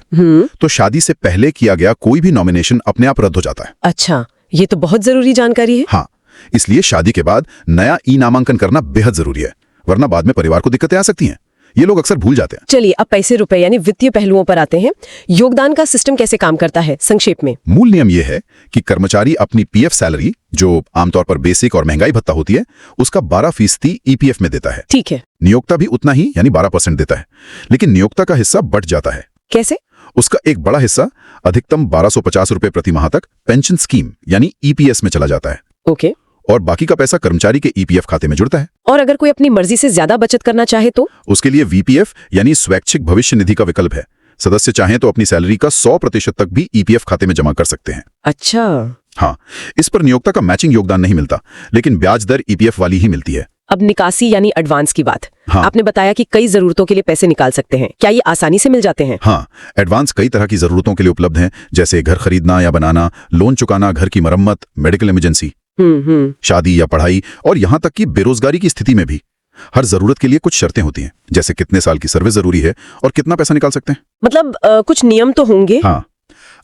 तो शादी से पहले किया गया कोई भी नॉमिनेशन अपने आप रद्द हो जाता है। अच्छा, ये तो बहुत जरूरी जानकारी है। हाँ, इसलिए शादी के बाद नया ई नामांकन करना बेहद जरूरी है, वरना बाद में परिवार को दिक्कतें आ सकती हैं। ये लोग अक्सर भूल जाते हैं। चलिए अब पैसे रुपए यानी वित्तीय पहलुओं पर आते हैं। योगदान का सिस्टम कैसे काम करता है संक्षेप में? मूल नियम यह है कि कर्मचारी अपनी PF सैलरी, जो आमतौर पर बेसिक और महंगाई भत्ता होती है, उसका 12% EPF में देता है। ठीक है। नियोक्ता भी उतना ही यानी 12% देता है, लेकिन नियोक्ता का हिस्सा बढ़ जाता है। कैसे? उसका एक बड़ा हिस्सा, अधिकतम 1250 रुपए प्रति माह तक पेंशन स्कीम यानी EPS में चला जाता है। ओके। और बाकी का पैसा कर्मचारी के EPF खाते में जुड़ता है। और अगर कोई अपनी मर्जी से ज्यादा बचत करना चाहे तो? उसके लिए VPF यानी स्वैच्छिक भविष्य निधि का विकल्प है। सदस्य चाहें तो अपनी सैलरी का 100% तक भी EPF खाते में जमा कर सकते हैं। अच्छा। हाँ, इस पर नियोक्ता का मैचिंग योगदान नहीं मिलता, लेकिन ब्याज दर EPF वाली ही मिलती है। अब निकासी यानी एडवांस की बात। हाँ। आपने बताया कि कई जरूरतों के लिए पैसे निकाल सकते हैं, क्या ये आसानी से मिल जाते हैं? हाँ, एडवांस कई तरह की जरूरतों के लिए उपलब्ध हैं, जैसे घर खरीदना या बनाना, लोन चुकाना, घर की मरम्मत, मेडिकल इमरजेंसी, शादी या पढ़ाई, और यहाँ तक कि बेरोजगारी की स्थिति में भी। हर जरूरत के लिए कुछ शर्तें होती हैं, जैसे कितने साल की सर्विस जरूरी है और कितना पैसा निकाल सकते हैं। मतलब कुछ नियम तो होंगे? हाँ,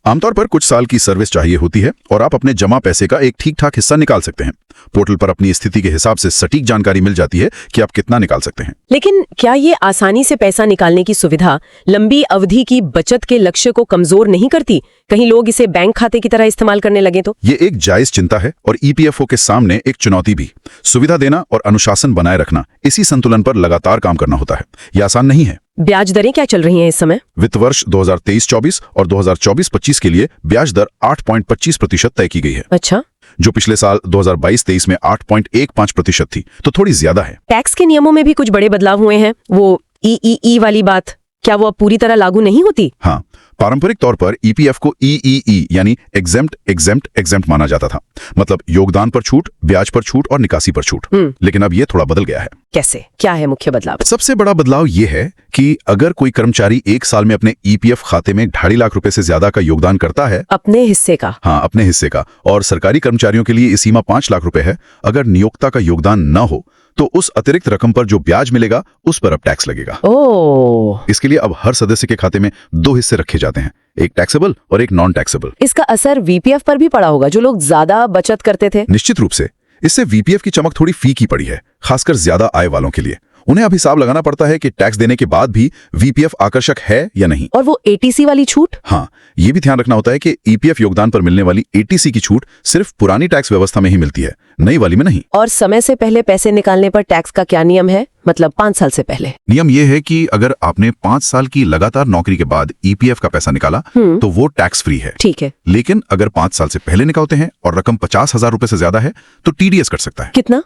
आमतौर पर कुछ साल की सर्विस चाहिए होती है और आप अपने जमा पैसे का एक ठीक-ठाक हिस्सा निकाल सकते हैं। पोर्टल पर अपनी स्थिति के हिसाब से सटीक जानकारी मिल जाती है कि आप कितना निकाल सकते हैं। लेकिन क्या ये आसानी से पैसा निकालने की सुविधा लंबी अवधि की बचत के लक्ष्य को कमजोर नहीं करती? कहीं लोग इसे बैंक खाते की तरह इस्तेमाल करने लगे तो? ये एक जायज चिंता है और EPFO के सामने एक चुनौती भी। सुविधा देना और अनुशासन बनाए रखना, इसी संतुलन पर लगातार काम करना होता है। यह आसान नहीं है। ब्याज दरें क्या चल रही हैं इस समय? वित्त वर्ष 2023-24 और 2024-25 के लिए ब्याज दर 8.25% तय की गई है। अच्छा। जो पिछले साल 2022-23 में 8.15% थी, तो थोड़ी ज्यादा है। टैक्स के नियमों में भी कुछ बड़े बदलाव हुए हैं। वो EEE वाली बात, क्या वो अब पूरी तरह लागू नहीं होती? हाँ, पारंपरिक तौर पर EPF को EEE यानी एग्जेम्प्ट माना जाता था, मतलब योगदान पर छूट, ब्याज पर छूट और निकासी पर छूट। लेकिन अब ये थोड़ा बदल गया है। कैसे, क्या है मुख्य बदलाव? सबसे बड़ा बदलाव ये है कि अगर कोई कर्मचारी एक साल में अपने ईपीएफ खाते में 2.5 लाख रुपए से ज्यादा का योगदान करता है, अपने हिस्से का? हाँ, अपने हिस्से का, और सरकारी कर्मचारियों के लिए ये सीमा 5 लाख रुपए है, अगर नियोक्ता का योगदान न हो तो उस अतिरिक्त रकम पर जो ब्याज मिलेगा उस पर अब टैक्स लगेगा। ओह, इसके लिए अब हर सदस्य के खाते में 2 हिस्से रखे जाते हैं, एक टैक्सेबल और एक नॉन टैक्सेबल। इसका असर वीपीएफ पर भी पड़ा होगा, जो लोग ज्यादा बचत करते थे? निश्चित रूप से इससे वीपीएफ की चमक थोड़ी फीकी पड़ी है, खासकर ज्यादा आय वालों के लिए। उन्हें अब हिसाब लगाना पड़ता है कि टैक्स देने के बाद भी वीपीएफ आकर्षक है या नहीं। और वो एटीसी वाली छूट? हाँ, ये भी ध्यान रखना होता है कि ईपीएफ योगदान पर मिलने वाली एटीसी की छूट सिर्फ पुरानी टैक्स व्यवस्था में ही मिलती है, नई वाली में नहीं। और समय से पहले पैसे निकालने पर टैक्स का क्या नियम है? मतलब 5 साल से पहले? नियम ये है कि अगर आपने 5 साल की लगातार नौकरी के बाद ईपीएफ का पैसा निकाला तो वो टैक्स फ्री है। ठीक है। लेकिन अगर 5 साल से पहले निकालते हैं और रकम 50,000 रुपए से ज्यादा है तो टीडीएस कट सकता है। कितना?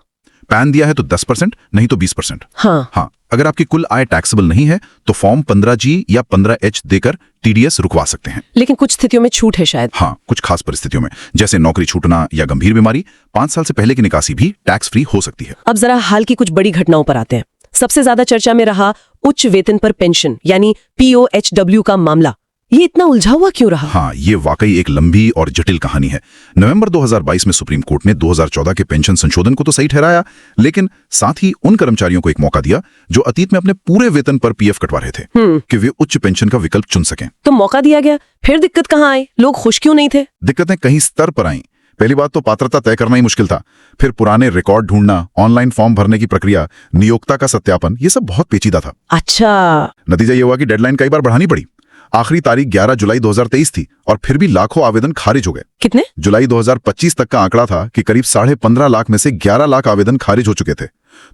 पैन दिया है तो 10%, नहीं तो 20%। हाँ। अगर आपकी कुल आय टैक्सेबल नहीं है तो फॉर्म 15G या 15H देकर टीडीएस रुकवा सकते हैं। लेकिन कुछ स्थितियों में छूट है शायद? हाँ, कुछ खास परिस्थितियों में, जैसे नौकरी छूटना या गंभीर बीमारी, 5 साल से पहले की निकासी भी टैक्स फ्री हो सकती है। अब जरा हाल की कुछ बड़ी घटनाओं पर आते हैं। सबसे ज्यादा चर्चा में रहा उच्च वेतन पर पेंशन यानी POHW का मामला। ये इतना उलझा हुआ क्यों रहा? हाँ, ये वाकई एक लंबी और जटिल कहानी है। नवंबर 2022 में सुप्रीम कोर्ट ने 2014 के पेंशन संशोधन को तो सही ठहराया, लेकिन साथ ही उन कर्मचारियों को एक मौका दिया जो अतीत में अपने पूरे वेतन पर पीएफ कटवा रहे थे कि वे उच्च पेंशन का विकल्प चुन सकें। तो मौका दिया गया, फिर दिक्कत कहाँ आई? लोग खुश क्यों नहीं थे? दिक्कतें कई स्तर पर आईं। पहली बात तो पात्रता तय करना ही मुश्किल था, फिर पुराने रिकॉर्ड ढूंढना, ऑनलाइन फॉर्म भरने की प्रक्रिया, नियोक्ता का सत्यापन, ये सब बहुत पेचीदा था। अच्छा। नतीजा ये हुआ कि डेडलाइन कई बार बढ़ानी पड़ी। आखिरी तारीख 11 जुलाई 2023 थी और फिर भी लाखों आवेदन खारिज हो गए। कितने? जुलाई 2025 तक का आंकड़ा था कि करीब 15.5 लाख में से 11 लाख आवेदन खारिज हो चुके थे।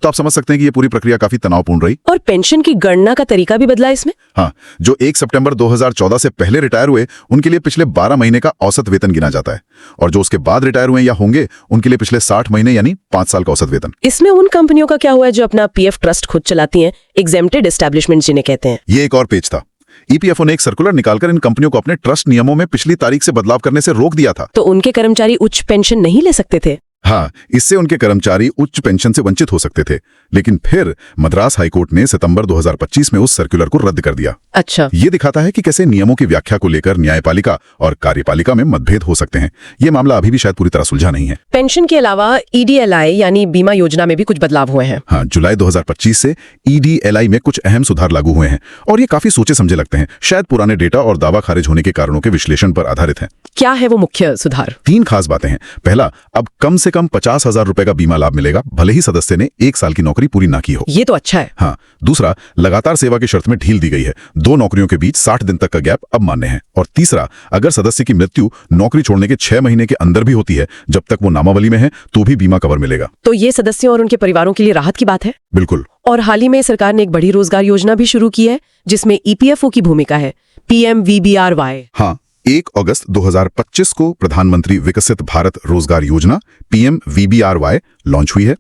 तो आप समझ सकते हैं कि ये पूरी प्रक्रिया काफी तनावपूर्ण रही। और पेंशन की गणना का तरीका भी बदला इसमें? हाँ, जो 1 सितंबर 2014 से पहले रिटायर हुए उनके लिए पिछले 12 महीने का औसत वेतन गिना जाता है, और जो उसके बाद रिटायर हुए या होंगे उनके लिए पिछले 60 महीने यानी 5 साल का औसत वेतन। इसमें उन कंपनियों का क्या हुआ है जो अपना पीएफ ट्रस्ट खुद चलाती हैं, एग्जेम्प्टेड एस्टैब्लिशमेंट जिन्हें कहते हैं? ये एक और पेज था। ईपीएफओ ने एक सर्कुलर निकालकर इन कंपनियों को अपने ट्रस्ट नियमों में पिछली तारीख से बदलाव करने से रोक दिया था। तो उनके कर्मचारी उच्च पेंशन नहीं ले सकते थे? हाँ, इससे उनके कर्मचारी उच्च पेंशन से वंचित हो सकते थे, लेकिन फिर मद्रास हाईकोर्ट ने सितंबर 2025 में उस सर्कुलर को रद्द कर दिया। अच्छा। ये दिखाता है कि कैसे नियमों की व्याख्या को लेकर न्यायपालिका और कार्यपालिका में मतभेद हो सकते हैं। ये मामला अभी भी शायद पूरी तरह सुलझा नहीं है। पेंशन के अलावा EDLI यानी बीमा योजना में भी कुछ बदलाव हुए हैं। हाँ, जुलाई 2025 से EDLI में कुछ अहम सुधार लागू हुए हैं और ये काफी सोचे समझे लगते हैं। शायद पुराने डेटा और दावा खारिज होने के कारणों के विश्लेषण पर आधारित है। क्या है वो मुख्य सुधार? 3 खास बातें हैं। पहला, अब कम से कम 50,000 रुपए का बीमा लाभ मिलेगा, भले ही सदस्य ने 1 साल की नौकरी पूरी ना की हो। ये तो अच्छा है। हाँ, दूसरा, लगातार सेवा की शर्त में ढील दी गई है। 2 नौकरियों के बीच 60 दिन तक का गैप अब मान्य है। और तीसरा, अगर सदस्य की मृत्यु नौकरी छोड़ने के 6 महीने के अंदर भी होती है, जब तक वो नामावली में है, तो भी बीमा कवर मिलेगा। तो ये सदस्यों और उनके परिवारों के लिए राहत की बात है। बिल्कुल। और हाल ही में सरकार ने एक बड़ी रोजगार योजना भी शुरू की है जिसमें EPFO की भूमिका है, PMVBRY। हाँ, 1 अगस्त 2025 को प्रधानमंत्री विकसित भारत रोजगार योजना PMVBRY लॉन्च हुई है।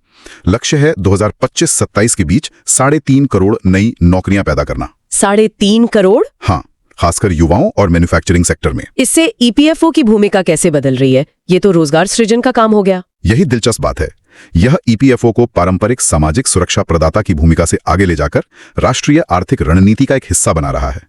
लक्ष्य है 2025-27 के बीच 3.5 करोड़ नई नौकरियां पैदा करना। 3.5 करोड़? हाँ, खासकर युवाओं और मैन्युफैक्चरिंग सेक्टर में। इससे EPFO की भूमिका कैसे बदल रही है? ये तो रोजगार सृजन का काम हो गया। यही दिलचस्प बात है। यह EPFO को पारंपरिक सामाजिक सुरक्षा प्रदाता की भूमिका से आगे ले जाकर राष्ट्रीय आर्थिक रणनीति का एक हिस्सा बना रहा है।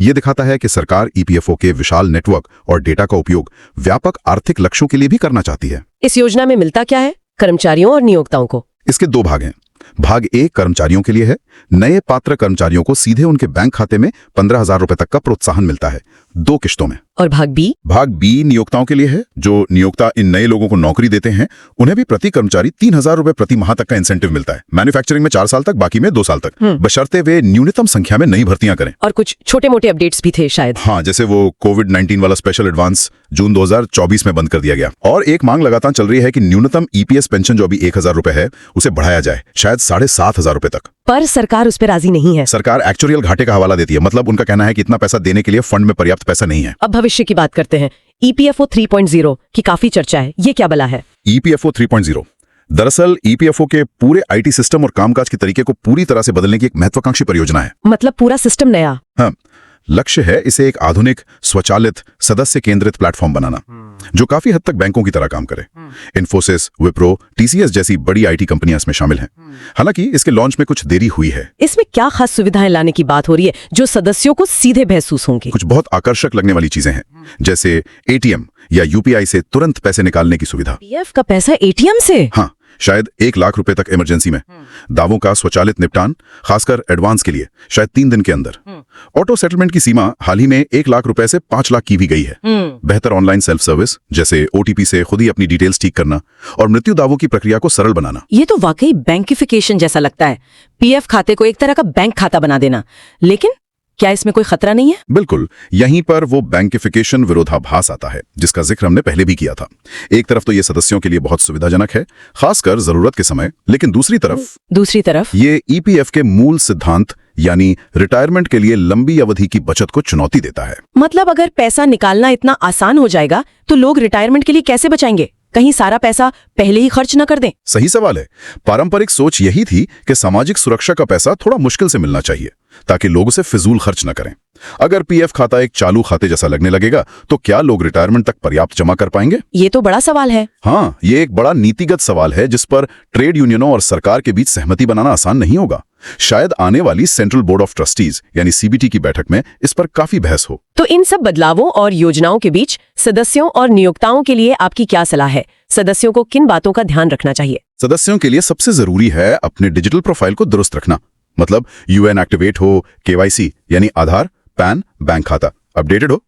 यह दिखाता है कि सरकार EPFO के विशाल नेटवर्क और डेटा का उपयोग व्यापक आर्थिक लक्ष्यों के लिए भी करना चाहती है। इस योजना में मिलता क्या है कर्मचारियों और नियोक्ताओं को? इसके 2 भाग हैं। भाग A कर्मचारियों के लिए है। नए पात्र कर्मचारियों को सीधे उनके बैंक खाते में 15,000 रुपए तक का प्रोत्साहन मिलता है, 2 किश्तों में। और भाग B? भाग B नियोक्ताओं के लिए है। जो नियोक्ता इन नए लोगों को नौकरी देते हैं उन्हें भी प्रति कर्मचारी 3,000 रुपए प्रति माह तक का इंसेंटिव मिलता है। मैन्युफैक्चरिंग में 4 साल तक, बाकी में 2 साल तक, बशर्ते वे न्यूनतम संख्या में नई भर्तियां करें। और कुछ छोटे मोटे अपडेट्स भी थे शायद। हाँ, जैसे वो कोविड-19 वाला स्पेशल एडवांस जून 2024 में बंद कर दिया गया। और एक मांग लगातार चल रही है कि न्यूनतम EPS पेंशन जो अभी 1,000 रुपए है उसे बढ़ाया जाए, शायद 7,500 रुपए तक। पर सरकार उस पर राजी नहीं है। सरकार एक्चुअरियल घाटे का हवाला देती है। मतलब उनका कहना है कि इतना पैसा देने के लिए फंड में पर्याप्त पैसा नहीं है। अब भविष्य की बात करते हैं। EPFO 3.0 की काफी चर्चा है, ये क्या बला है? EPFO 3.0 दरअसल EPFO के पूरे IT सिस्टम और कामकाज के तरीके को पूरी तरह से बदलने की एक महत्वाकांक्षी परियोजना है। मतलब पूरा सिस्टम नया? हाँ, लक्ष्य है इसे एक आधुनिक, स्वचालित, सदस्य केंद्रित प्लेटफॉर्म बनाना, जो काफी हद तक बैंकों की तरह काम करे। इन्फोसिस, विप्रो, टीसीएस जैसी बड़ी आईटी कंपनियां इसमें शामिल हैं। हालांकि इसके लॉन्च में कुछ देरी हुई है। इसमें क्या खास सुविधाएं लाने की बात हो रही है जो सदस्यों को सीधे महसूस होंगी? कुछ बहुत आकर्षक लगने वाली चीजें हैं, जैसे एटीएम या यूपीआई से तुरंत पैसे निकालने की सुविधा। पीएफ का पैसा एटीएम से? हाँ, शायद 1 लाख रुपए तक इमरजेंसी में। दावों का स्वचालित निपटान, खासकर एडवांस के लिए, शायद 3 दिन के अंदर। ऑटो सेटलमेंट की सीमा हाल ही में 1 लाख रुपए से 5 लाख की भी गई है। बेहतर ऑनलाइन सेल्फ सर्विस, जैसे ओटीपी से खुद ही अपनी डिटेल्स ठीक करना और मृत्यु दावों की प्रक्रिया को सरल बनाना। ये तो वाकई बैंकिफिकेशन जैसा लगता है, पीएफ खाते को एक तरह का बैंक खाता बना देना। लेकिन क्या इसमें कोई खतरा नहीं है? बिल्कुल, यहीं पर वो बैंकिफिकेशन विरोधाभास आता है, जिसका जिक्र हमने पहले भी किया था। एक तरफ तो ये सदस्यों के लिए बहुत सुविधाजनक है, खासकर जरूरत के समय, लेकिन दूसरी तरफ ये ईपीएफ के मूल सिद्धांत यानी रिटायरमेंट के लिए लंबी अवधि की बचत को चुनौती देता है। मतलब अगर पैसा निकालना इतना आसान हो जाएगा तो लोग रिटायरमेंट के लिए कैसे बचाएंगे? कहीं सारा पैसा पहले ही खर्च न कर दें? सही सवाल है। पारंपरिक सोच यही थी कि सामाजिक सुरक्षा का पैसा थोड़ा मुश्किल से मिलना चाहिए, ताकि लोग उसे फिजूल खर्च न करें। अगर पीएफ खाता एक चालू खाते जैसा लगने लगेगा तो क्या लोग रिटायरमेंट तक पर्याप्त जमा कर पाएंगे? ये तो बड़ा सवाल है। हाँ, ये एक बड़ा नीतिगत सवाल है जिस पर ट्रेड यूनियनों और सरकार के बीच सहमति बनाना आसान नहीं होगा। शायद आने वाली सेंट्रल बोर्ड ऑफ ट्रस्टीज यानी सीबीटी की बैठक में इस पर काफी बहस हो। तो इन सब बदलावों और योजनाओं के बीच सदस्यों और नियोक्ताओं के लिए आपकी क्या सलाह है? सदस्यों को किन बातों का ध्यान रखना चाहिए? सदस्यों के लिए सबसे जरूरी है अपने डिजिटल प्रोफाइल को दुरुस्त रखना। मतलब यूएन एक्टिवेट हो, केवाईसी यानी आधार, पैन, बैंक खाता अपडेटेड हो,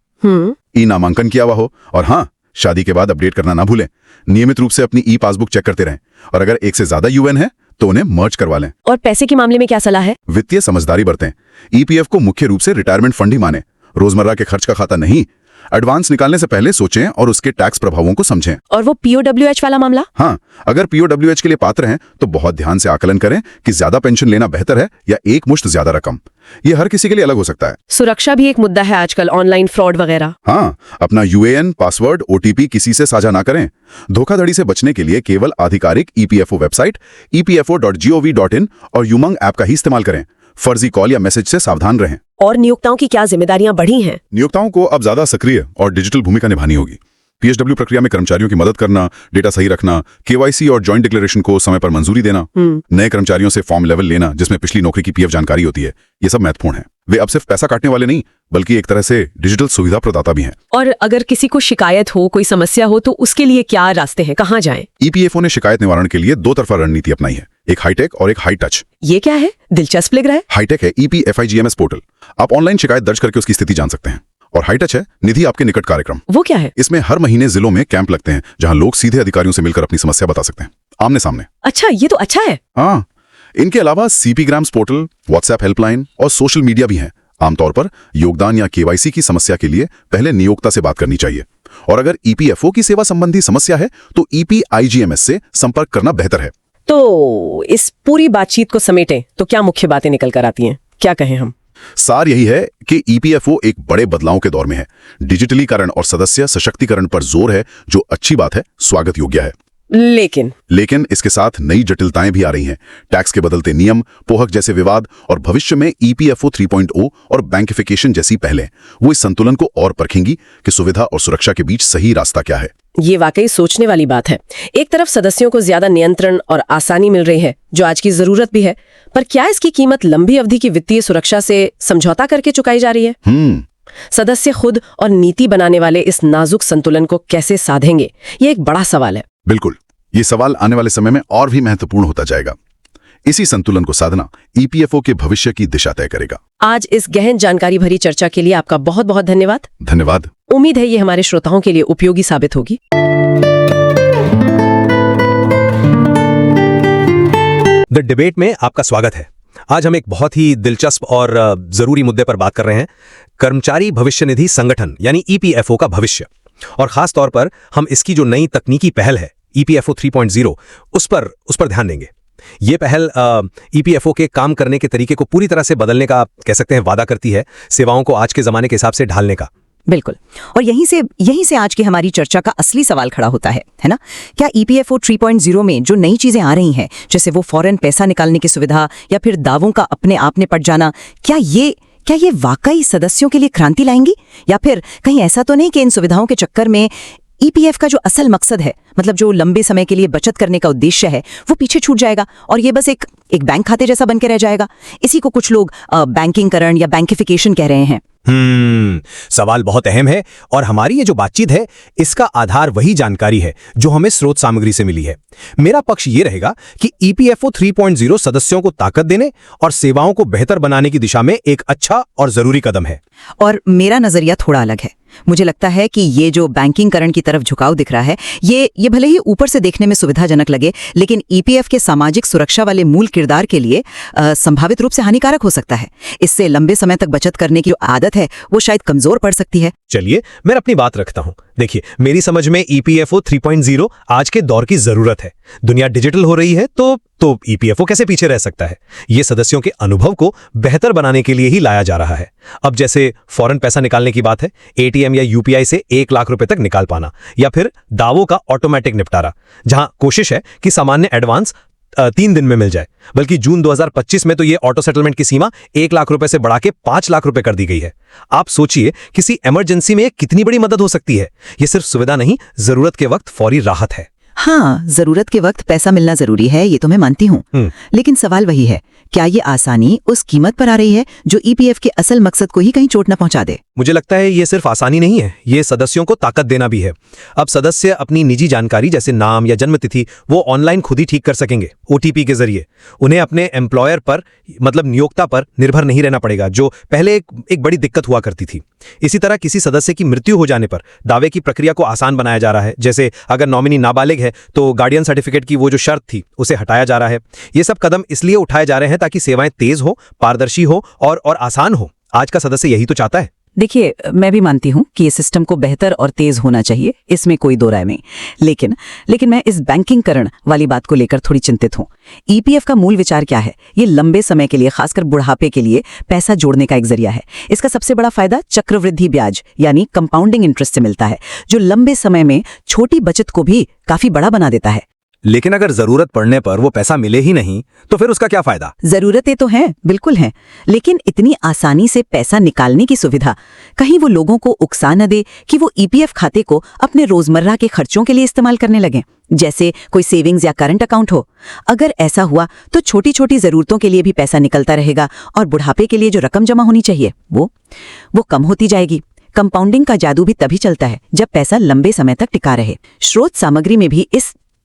ई नामांकन किया हुआ हो, और हाँ, शादी के बाद अपडेट करना ना भूलें। नियमित रूप से अपनी ई पासबुक चेक करते रहें, और अगर एक से ज्यादा यूएन है तो उन्हें मर्ज करवा लें। और पैसे के मामले में क्या सलाह है? वित्तीय समझदारी बरतें। ईपीएफ को मुख्य रूप से रिटायरमेंट फंड ही माने, रोजमर्रा के खर्च का खाता नहीं। एडवांस निकालने से पहले सोचें और उसके टैक्स प्रभावों को समझें। और वो पीओडब्ल्यूएच वाला मामला? हाँ, अगर पीओडब्ल्यूएच के लिए पात्र हैं तो बहुत ध्यान से आकलन करें कि ज्यादा पेंशन लेना बेहतर है या एक मुश्त ज्यादा रकम। ये हर किसी के लिए अलग हो सकता है। सुरक्षा भी एक मुद्दा है आजकल, ऑनलाइन फ्रॉड वगैरह। हाँ, अपना यूएएन, पासवर्ड, ओटीपी किसी से साझा ना करें। धोखाधड़ी से बचने के लिए केवल आधिकारिक ईपीएफओ वेबसाइट epfo.gov.in और यूमंग ऐप का ही इस्तेमाल करें। फर्जी कॉल या मैसेज से सावधान रहें। और नियोक्ताओं की क्या जिम्मेदारियां बढ़ी हैं? नियोक्ताओं को अब ज्यादा सक्रिय और डिजिटल भूमिका निभानी होगी। पीएचडब्ल्यू प्रक्रिया में कर्मचारियों की मदद करना, डेटा सही रखना, केवाईसी और जॉइंट डिक्लेरेशन को समय पर मंजूरी देना, नए कर्मचारियों से फॉर्म लेवल लेना जिसमें पिछली नौकरी की पीएफ जानकारी होती है, ये सब महत्वपूर्ण है। वे अब सिर्फ पैसा काटने वाले नहीं बल्कि एक तरह से डिजिटल सुविधा प्रदाता भी हैं। और अगर किसी को शिकायत हो, कोई समस्या हो, तो उसके लिए क्या रास्ते हैं, कहाँ जाएं? ईपीएफओ ने शिकायत निवारण के लिए 2 तरफा रणनीति अपनाई है, एक हाईटेक और एक हाई टच। ये क्या है? दिलचस्प लग रहा है। हाईटेक है ईपीएफआईजीएमएस पोर्टल, आप ऑनलाइन शिकायत दर्ज करके उसकी स्थिति जान सकते हैं। और हाई टच है निधि आपके निकट कार्यक्रम। वो क्या है? इसमें हर महीने जिलों में कैंप लगते हैं जहां लोग सीधे अधिकारियों से मिलकर अपनी समस्या बता सकते हैं, आमने सामने। अच्छा, ये तो अच्छा है। हाँ, इनके अलावा CP grams portal, WhatsApp helpline और सोशल मीडिया भी हैं। आमतौर पर योगदान या केवाईसी की समस्या के लिए पहले नियोक्ता से बात करनी चाहिए, और अगर ईपीएफओ की सेवा संबंधी समस्या है तो ईपीआईजीएमएस से संपर्क करना बेहतर है। तो इस पूरी बातचीत को समेटें तो क्या मुख्य बातें निकल कर आती हैं? क्या कहें हम? सार यही है कि ईपीएफओ एक बड़े बदलाव के दौर में है। डिजिटलीकरण और सदस्य सशक्तिकरण पर जोर है, जो अच्छी बात है, स्वागत योग्य है। लेकिन इसके साथ नई जटिलताएं भी आ रही हैं। टैक्स के बदलते नियम, पोहक जैसे विवाद और भविष्य में ईपीएफओ 3.0 और बैंकिफिकेशन जैसी पहलें वो इस संतुलन को और परखेंगी कि सुविधा और सुरक्षा के बीच सही रास्ता क्या है। ये वाकई सोचने वाली बात है। एक तरफ सदस्यों को ज्यादा नियंत्रण और आसानी मिल रही है, जो आज की जरूरत भी है, पर क्या इसकी कीमत लंबी अवधि की वित्तीय सुरक्षा से समझौता करके चुकाई जा रही है? सदस्य खुद और नीति बनाने वाले इस नाजुक संतुलन को कैसे साधेंगे, ये एक बड़ा सवाल है। बिल्कुल, ये सवाल आने वाले समय में और भी महत्वपूर्ण होता जाएगा। इसी संतुलन को साधना ईपीएफओ के भविष्य की दिशा तय करेगा। आज इस गहन जानकारी भरी चर्चा के लिए आपका बहुत बहुत धन्यवाद। धन्यवाद। उम्मीद है ये हमारे श्रोताओं के लिए उपयोगी साबित होगी। द डिबेट में आपका स्वागत है। आज हम एक बहुत ही दिलचस्प और जरूरी मुद्दे पर बात कर रहे हैं, कर्मचारी भविष्य निधि संगठन यानी ईपीएफओ का भविष्य। और खास तौर पर हम इसकी जो नई तकनीकी पहल है ईपीएफओ 3.0 उस पर ध्यान देंगे। ये पहल ईपीएफओ के काम करने के तरीके को पूरी तरह से बदलने का कह सकते हैं वादा करती है, सेवाओं को आज के जमाने के हिसाब से ढालने का। बिल्कुल, और यहीं से आज की हमारी चर्चा का असली सवाल खड़ा होता है ना? क्या ईपीएफओ 3.0 में जो नई चीजें आ रही हैं, जैसे वो फौरन पैसा निकालने की सुविधा या फिर दावों का अपने आप निपट जाना, क्या क्या ये वाकई सदस्यों के लिए क्रांति लाएंगी, या फिर कहीं ऐसा तो नहीं कि इन सुविधाओं के चक्कर में ईपीएफ का जो असल मकसद है, मतलब जो लंबे समय के लिए बचत करने का उद्देश्य है, वो पीछे छूट जाएगा और ये बस एक बैंक खाते जैसा बन के रह जाएगा। इसी को कुछ लोग बैंकिंगकरण या बैंकिफिकेशन कह रहे हैं। सवाल बहुत अहम है और हमारी ये जो बातचीत है इसका आधार वही जानकारी है जो हमें स्रोत सामग्री से मिली है। मेरा पक्ष ये रहेगा कि ईपीएफओ 3.0 सदस्यों को ताकत देने और सेवाओं को बेहतर बनाने की दिशा में एक अच्छा और जरूरी कदम है। और मेरा नजरिया थोड़ा अलग है। मुझे लगता है कि ये जो बैंकिंगकरण की तरफ झुकाव दिख रहा है, ये भले ही ऊपर से देखने में सुविधाजनक लगे, लेकिन ईपीएफ के सामाजिक सुरक्षा वाले मूल किरदार के लिए संभावित रूप से हानिकारक हो सकता है। इससे लंबे समय तक बचत करने की जो आदत है वो शायद कमजोर पड़ सकती है। चलिए मैं अपनी बात रखता हूं। देखिए, मेरी समझ में ईपीएफओ 3.0 आज के दौर की जरूरत है। दुनिया डिजिटल हो रही है तो ईपीएफओ कैसे पीछे रह सकता है। ये सदस्यों के अनुभव को बेहतर बनाने के लिए ही लाया जा रहा है। अब जैसे फौरन पैसा निकालने की बात है, एटीएम या यूपीआई से 1 लाख रुपए तक निकाल पाना, या फिर दावों का ऑटोमेटिक निपटारा, जहां कोशिश है कि सामान्य एडवांस 3 दिन में मिल जाए। बल्कि जून 2025 में तो ये ऑटो सेटलमेंट की सीमा 1 लाख रुपए से बढ़ा के 5 लाख रुपए कर दी गई है। आप सोचिए, किसी इमरजेंसी में कितनी बड़ी मदद हो सकती है। ये सिर्फ सुविधा नहीं, जरूरत के वक्त फौरी राहत है। हाँ, जरूरत के वक्त पैसा मिलना जरूरी है, ये तो मैं मानती हूँ। लेकिन सवाल वही है, क्या ये आसानी उस कीमत पर आ रही है जो ईपीएफ के असल मकसद को ही कहीं चोट न पहुंचा दे? मुझे लगता है ये सिर्फ आसानी नहीं है, ये सदस्यों को ताकत देना भी है। अब सदस्य अपनी निजी जानकारी जैसे नाम या जन्मतिथि वो ऑनलाइन खुद ही ठीक कर सकेंगे ओटीपी के जरिए। उन्हें अपने एम्प्लॉयर पर, मतलब नियोक्ता पर निर्भर नहीं रहना पड़ेगा, जो पहले एक बड़ी दिक्कत हुआ करती थी। इसी तरह किसी सदस्य की मृत्यु हो जाने पर दावे की प्रक्रिया को आसान बनाया जा रहा है। जैसे अगर नॉमिनी नाबालिग है तो गार्डियन सर्टिफिकेट की वो जो शर्त थी उसे हटाया जा रहा है। ये सब कदम इसलिए उठाए जा रहे हैं ताकि सेवाएं तेज हो, पारदर्शी हो और आसान हो। आज का सदस्य यही तो चाहता है। देखिए, मैं भी मानती हूँ कि ये सिस्टम को बेहतर और तेज होना चाहिए, इसमें कोई दो राय नहीं। लेकिन मैं इस बैंकिंगकरण वाली बात को लेकर थोड़ी चिंतित हूँ। ईपीएफ का मूल विचार क्या है? ये लंबे समय के लिए, खासकर बुढ़ापे के लिए पैसा जोड़ने का एक जरिया है। इसका सबसे बड़ा फायदा चक्रवृद्धि ब्याज यानी कंपाउंडिंग इंटरेस्ट से मिलता है, जो लंबे समय में छोटी बचत को भी काफी बड़ा बना देता है। लेकिन अगर जरूरत पड़ने पर वो पैसा मिले ही नहीं तो फिर उसका क्या फायदा? जरूरतें तो हैं, बिल्कुल हैं, लेकिन इतनी आसानी से पैसा निकालने की सुविधा कहीं वो लोगों को उकसा न दे कि वो ईपीएफ खाते को अपने रोजमर्रा के खर्चों के लिए इस्तेमाल करने लगें, जैसे कोई सेविंग्स या करंट अकाउंट हो। अगर ऐसा हुआ तो छोटी छोटी जरूरतों के लिए भी पैसा निकलता रहेगा और बुढ़ापे के लिए जो रकम जमा होनी चाहिए वो कम होती जाएगी। कंपाउंडिंग का जादू भी तभी चलता है जब पैसा लंबे समय तक टिका रहे। स्रोत सामग्री में भी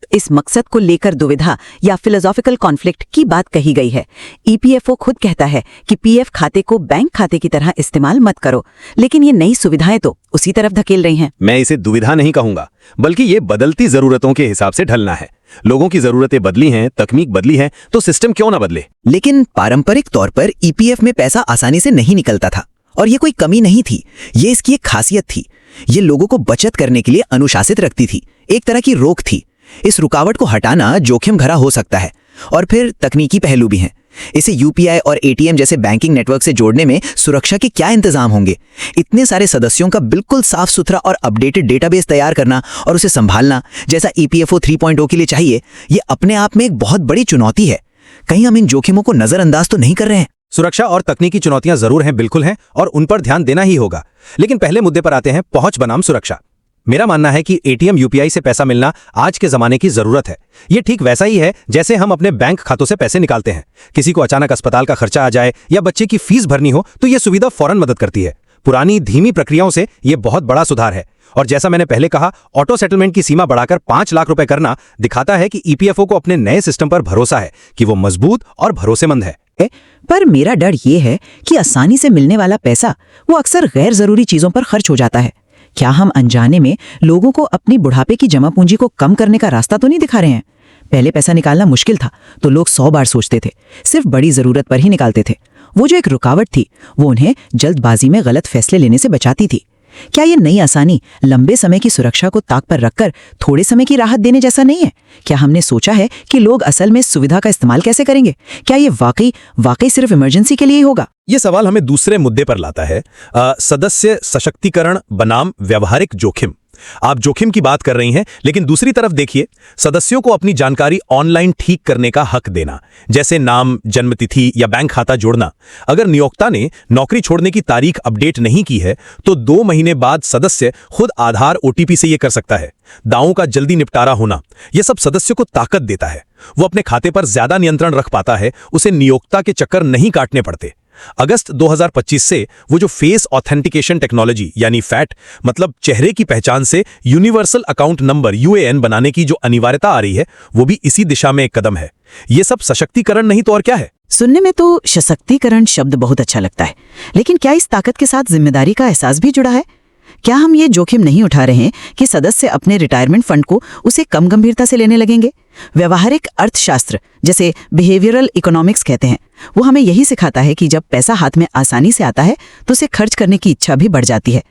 इस मकसद को लेकर दुविधा या फिलोसॉफिकल कॉन्फ्लिक्ट की बात कही गई है। ईपीएफओ खुद कहता है कि पीएफ खाते को बैंक खाते की तरह इस्तेमाल मत करो, लेकिन ये नई सुविधाएं तो उसी तरफ धकेल रही हैं। मैं इसे दुविधा नहीं कहूंगा, बल्कि ये बदलती जरूरतों के हिसाब से ढलना है। लोगों की जरूरतें बदली हैं, तकनीक बदली है, तो सिस्टम क्यों ना बदले। लेकिन पारंपरिक तौर पर ईपीएफ में पैसा आसानी से नहीं निकलता था, और ये कोई कमी नहीं थी, ये इसकी एक खासियत थी। ये लोगों को बचत करने के लिए अनुशासित रखती थी, एक तरह की रोक थी। इस रुकावट को हटाना जोखिम भरा हो सकता है। और फिर तकनीकी पहलू भी हैं। इसे यूपीआई और एटीएम जैसे बैंकिंग नेटवर्क से जोड़ने में सुरक्षा के क्या इंतजाम होंगे? इतने सारे सदस्यों का बिल्कुल साफ सुथरा और अपडेटेड डेटाबेस तैयार करना और उसे संभालना, जैसा ईपीएफओ 3.0 के लिए चाहिए, ये अपने आप में एक बहुत बड़ी चुनौती है। कहीं हम इन जोखिमों को नजरअंदाज तो नहीं कर रहे हैं? सुरक्षा और तकनीकी चुनौतियां जरूर हैं, बिल्कुल हैं, और उन पर ध्यान देना ही होगा। लेकिन पहले मुद्दे पर आते हैं, पहुंच बनाम सुरक्षा। मेरा मानना है कि एटीएम यूपीआई से पैसा मिलना आज के जमाने की जरूरत है। ये ठीक वैसा ही है जैसे हम अपने बैंक खातों से पैसे निकालते हैं। किसी को अचानक अस्पताल का खर्चा आ जाए या बच्चे की फीस भरनी हो तो ये सुविधा फौरन मदद करती है। पुरानी धीमी प्रक्रियाओं से ये बहुत बड़ा सुधार है। और जैसा मैंने पहले कहा, ऑटो सेटलमेंट की सीमा बढ़ाकर 5 लाख रुपए करना दिखाता है कि ईपीएफओ को अपने नए सिस्टम पर भरोसा है कि वो मजबूत और भरोसेमंद है। पर मेरा डर ये है कि आसानी से मिलने वाला पैसा वो अक्सर गैर जरूरी चीजों पर खर्च हो जाता है। क्या हम अनजाने में लोगों को अपनी बुढ़ापे की जमा पूंजी को कम करने का रास्ता तो नहीं दिखा रहे हैं? पहले पैसा निकालना मुश्किल था तो लोग 100 बार सोचते थे, सिर्फ बड़ी जरूरत पर ही निकालते थे। वो जो एक रुकावट थी वो उन्हें जल्दबाजी में गलत फैसले लेने से बचाती थी। क्या ये नई आसानी लंबे समय की सुरक्षा को ताक पर रखकर थोड़े समय की राहत देने जैसा नहीं है? क्या हमने सोचा है कि लोग असल में इस सुविधा का इस्तेमाल कैसे करेंगे? क्या ये वाकई सिर्फ इमरजेंसी के लिए ही होगा? ये सवाल हमें दूसरे मुद्दे पर लाता है, सदस्य सशक्तिकरण बनाम व्यवहारिक जोखिम। आप जोखिम की बात कर रही हैं, लेकिन दूसरी तरफ देखिए, सदस्यों को अपनी जानकारी ऑनलाइन ठीक करने का हक देना, जैसे नाम, जन्मतिथि या बैंक खाता जोड़ना। अगर नियोक्ता ने नौकरी छोड़ने की तारीख अपडेट नहीं की है, तो 2 महीने बाद सदस्य खुद आधार OTP से ये कर सकता है। दावों का जल्दी निपटारा होना, यह सब सदस्यों को ताकत देता है। वो अपने खाते पर ज्यादा नियंत्रण रख पाता है, उसे नियोक्ता के चक्कर नहीं काटने पड़ते। अगस्त 2025 से वो जो फेस ऑथेंटिकेशन टेक्नोलॉजी यानी फैट मतलब चेहरे की पहचान से यूनिवर्सल अकाउंट नंबर UAN बनाने की जो अनिवार्यता आ रही है, वो भी इसी दिशा में एक कदम है। ये सब सशक्तिकरण नहीं तो और क्या है? सुनने में तो सशक्तिकरण शब्द बहुत अच्छा लगता है, लेकिन क्या इस ताकत के साथ जिम्मेदारी का एहसास भी जुड़ा है? क्या हम ये जोखिम नहीं उठा रहे हैं कि सदस्य अपने रिटायरमेंट फंड को उसे कम गंभीरता से लेने लगेंगे? व्यवहारिक अर्थशास्त्र, जैसे बिहेवियरल इकोनॉमिक्स कहते हैं, वो हमें यही सिखाता है कि जब पैसा हाथ में आसानी से आता है तो उसे खर्च करने की इच्छा भी बढ़ जाती है।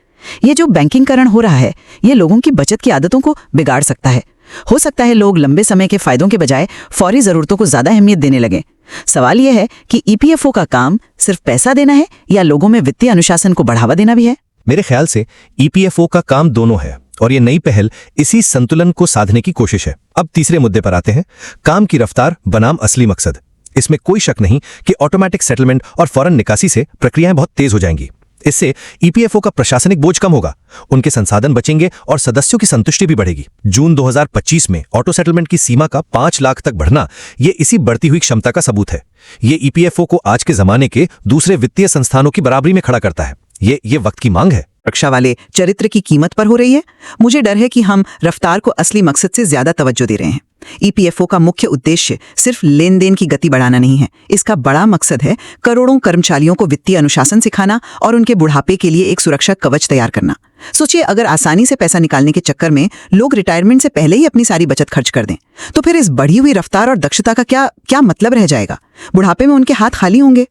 ये जो बैंकिंगकरण हो रहा है, ये लोगों की बचत की आदतों को बिगाड़ सकता है। हो सकता है लोग लंबे समय के फायदों के बजाय फौरी जरूरतों को ज्यादा अहमियत देने लगें। सवाल यह है कि EPFO का काम सिर्फ पैसा देना है या लोगों में वित्तीय अनुशासन को बढ़ावा देना भी है? मेरे ख्याल से EPFO का काम दोनों है, और ये नई पहल इसी संतुलन को साधने की कोशिश है। अब तीसरे मुद्दे पर आते हैं, काम की रफ्तार बनाम असली मकसद। इसमें कोई शक नहीं कि ऑटोमेटिक सेटलमेंट और फौरन निकासी से प्रक्रियाएं बहुत तेज हो जाएंगी। इससे EPFO का प्रशासनिक बोझ कम होगा, उनके संसाधन बचेंगे और सदस्यों की संतुष्टि भी बढ़ेगी। जून 2025 में ऑटो सेटलमेंट की सीमा का 5 लाख तक बढ़ना, ये इसी बढ़ती हुई क्षमता का सबूत है। ये EPFO को आज के जमाने के दूसरे वित्तीय संस्थानों की बराबरी में खड़ा करता है। ये वक्त की मांग है। रक्षा वाले चरित्र की कीमत पर हो रही है। मुझे डर है कि हम रफ्तार को असली मकसद से ज्यादा तवज्जो दे रहे हैं। EPFO का मुख्य उद्देश्य सिर्फ लेन देन की गति बढ़ाना नहीं है, इसका बड़ा मकसद है करोड़ों कर्मचारियों को वित्तीय अनुशासन सिखाना और उनके बुढ़ापे के लिए एक सुरक्षा कवच तैयार करना। सोचिए, अगर आसानी से पैसा निकालने के चक्कर में लोग रिटायरमेंट से पहले ही अपनी सारी बचत खर्च कर दें, तो फिर इस बढ़ी हुई रफ्तार और दक्षता का क्या मतलब रह जाएगा? बुढ़ापे में उनके हाथ खाली होंगे।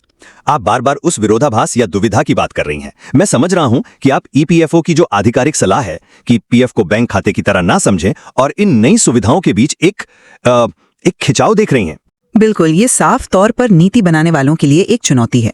आप बार बार उस विरोधाभास या दुविधा की बात कर रही हैं। मैं समझ रहा हूं कि आप EPFO की जो आधिकारिक सलाह है कि PF को बैंक खाते की तरह ना समझें और इन नई सुविधाओं के बीच एक खिंचाव देख रही हैं। बिल्कुल, ये साफ तौर पर नीति बनाने वालों के लिए एक चुनौती है।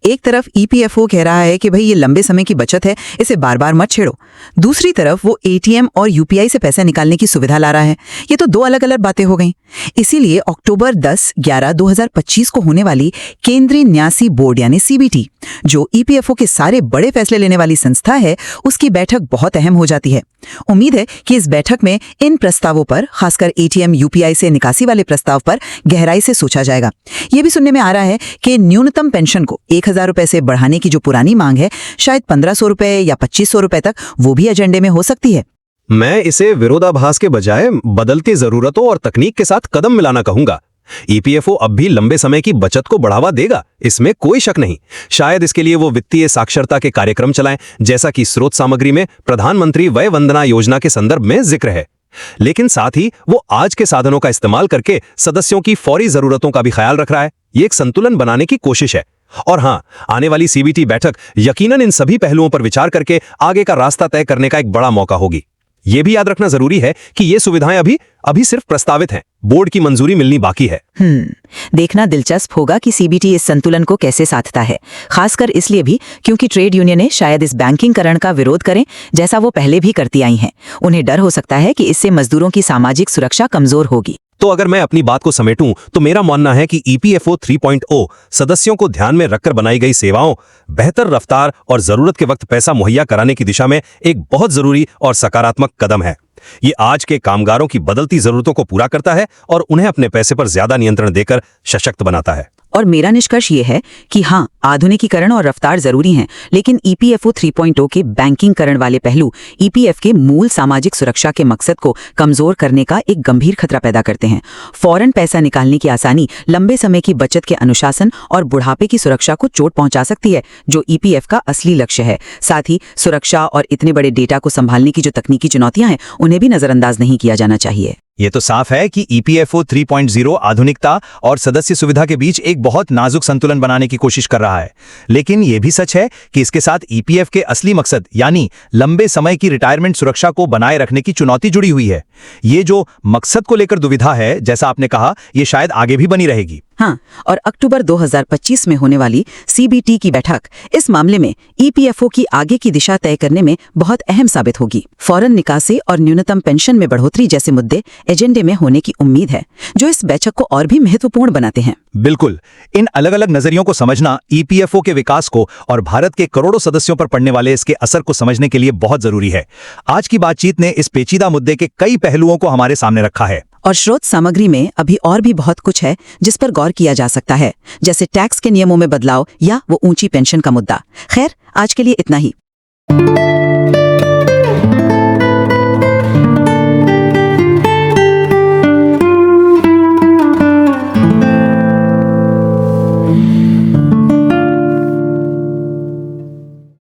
एक तरफ EPFO कह रहा है कि भाई ये लंबे समय की बचत है, इसे बार बार मत छेड़ो। दूसरी तरफ वो ATM और UPI से पैसे निकालने की सुविधा ला रहा है। ये तो 2 अलग अलग बातें हो गईं। इसीलिए अक्टूबर 10-11-2025 को होने वाली केंद्रीय न्यासी बोर्ड यानी CBT, जो EPFO के सारे बड़े फैसले लेने वाली संस्था है, उसकी बैठक बहुत अहम हो जाती है। उम्मीद है कि इस बैठक में इन प्रस्तावों पर, खासकर ATM UPI से निकासी वाले प्रस्ताव पर गहराई से सोचा जाएगा। ये भी सुनने में आ रहा है कि न्यूनतम पेंशन को 1000 रुपए से बढ़ाने की जो पुरानी मांग है, शायद 1500 रुपए या 2500 रुपए तक, वो भी एजेंडे में हो सकती है। मैं इसे विरोधाभास के बजाय बदलती जरूरतों और तकनीक के साथ कदम मिलाना कहूंगा। EPFO अब भी लंबे समय की बचत को बढ़ावा देगा, इसमें कोई शक नहीं। शायद इसके लिए वो वित्तीय साक्षरता के कार्यक्रम चलाएं, जैसा कि स्रोत सामग्री में प्रधानमंत्री वय वंदना योजना के संदर्भ में जिक्र है। लेकिन साथ ही वो आज के साधनों का इस्तेमाल करके सदस्यों की फौरी जरूरतों का भी ख्याल रख रहा है। ये एक संतुलन बनाने की कोशिश है। और हां, आने वाली CBT बैठक यकीनन इन सभी पहलुओं पर विचार करके आगे का रास्ता तय करने का एक बड़ा मौका होगी। ये भी याद रखना जरूरी है कि ये सुविधाएं अभी सिर्फ प्रस्तावित हैं, बोर्ड की मंजूरी मिलनी बाकी है। देखना दिलचस्प होगा कि CBT इस संतुलन को कैसे साधता है, खासकर इसलिए भी क्योंकि ट्रेड यूनियनें शायद इस बैंकिंगकरण का विरोध करें, जैसा वो पहले भी करती आई हैं। उन्हें डर हो सकता है कि इससे मजदूरों की सामाजिक सुरक्षा कमजोर होगी। तो अगर मैं अपनी बात को समेटूं तो मेरा मानना है कि EPFO 3.0 सदस्यों को ध्यान में रखकर बनाई गई सेवाओं, बेहतर रफ्तार और जरूरत के वक्त पैसा मुहैया कराने की दिशा में एक बहुत जरूरी और सकारात्मक कदम है। ये आज के कामगारों की बदलती जरूरतों को पूरा करता है और उन्हें अपने पैसे पर ज्यादा नियंत्रण देकर सशक्त बनाता है। और मेरा निष्कर्ष ये है कि हाँ, आधुनिकीकरण और रफ्तार जरूरी हैं, लेकिन EPFO 3.0 के बैंकिंगकरण वाले पहलू EPF के मूल सामाजिक सुरक्षा के मकसद को कमजोर करने का एक गंभीर खतरा पैदा करते हैं। फौरन पैसा निकालने की आसानी लंबे समय की बचत के अनुशासन और बुढ़ापे की सुरक्षा को चोट पहुंचा सकती है, जो EPF का असली लक्ष्य है। साथ ही सुरक्षा और इतने बड़े डेटा को संभालने की जो तकनीकी चुनौतियां हैं, उन्हें भी नजरअंदाज नहीं किया जाना चाहिए। ये तो साफ है कि EPFO 3.0 आधुनिकता और सदस्य सुविधा के बीच एक बहुत नाजुक संतुलन बनाने की कोशिश कर रहा है। लेकिन ये भी सच है कि इसके साथ EPF के असली मकसद यानी लंबे समय की रिटायरमेंट सुरक्षा को बनाए रखने की चुनौती जुड़ी हुई है। ये जो मकसद को लेकर दुविधा है, जैसा आपने कहा, ये शायद आगे भी बनी रहेगी। हाँ, और अक्टूबर 2025 में होने वाली CBT की बैठक इस मामले में EPFO की आगे की दिशा तय करने में बहुत अहम साबित होगी। फौरन निकासी और न्यूनतम पेंशन में बढ़ोतरी जैसे मुद्दे एजेंडे में होने की उम्मीद है, जो इस बैठक को और भी महत्वपूर्ण बनाते हैं। बिल्कुल, इन अलग अलग नजरियों को समझना EPFO के विकास को और भारत के करोड़ों सदस्यों पर पड़ने वाले इसके असर को समझने के लिए बहुत जरूरी है। आज की बातचीत ने इस पेचीदा मुद्दे के कई पहलुओं को हमारे सामने रखा है। और स्रोत सामग्री में अभी और भी बहुत कुछ है जिस पर गौर किया जा सकता है, जैसे टैक्स के नियमों में बदलाव या वो ऊंची पेंशन का मुद्दा। खैर, आज के लिए इतना ही।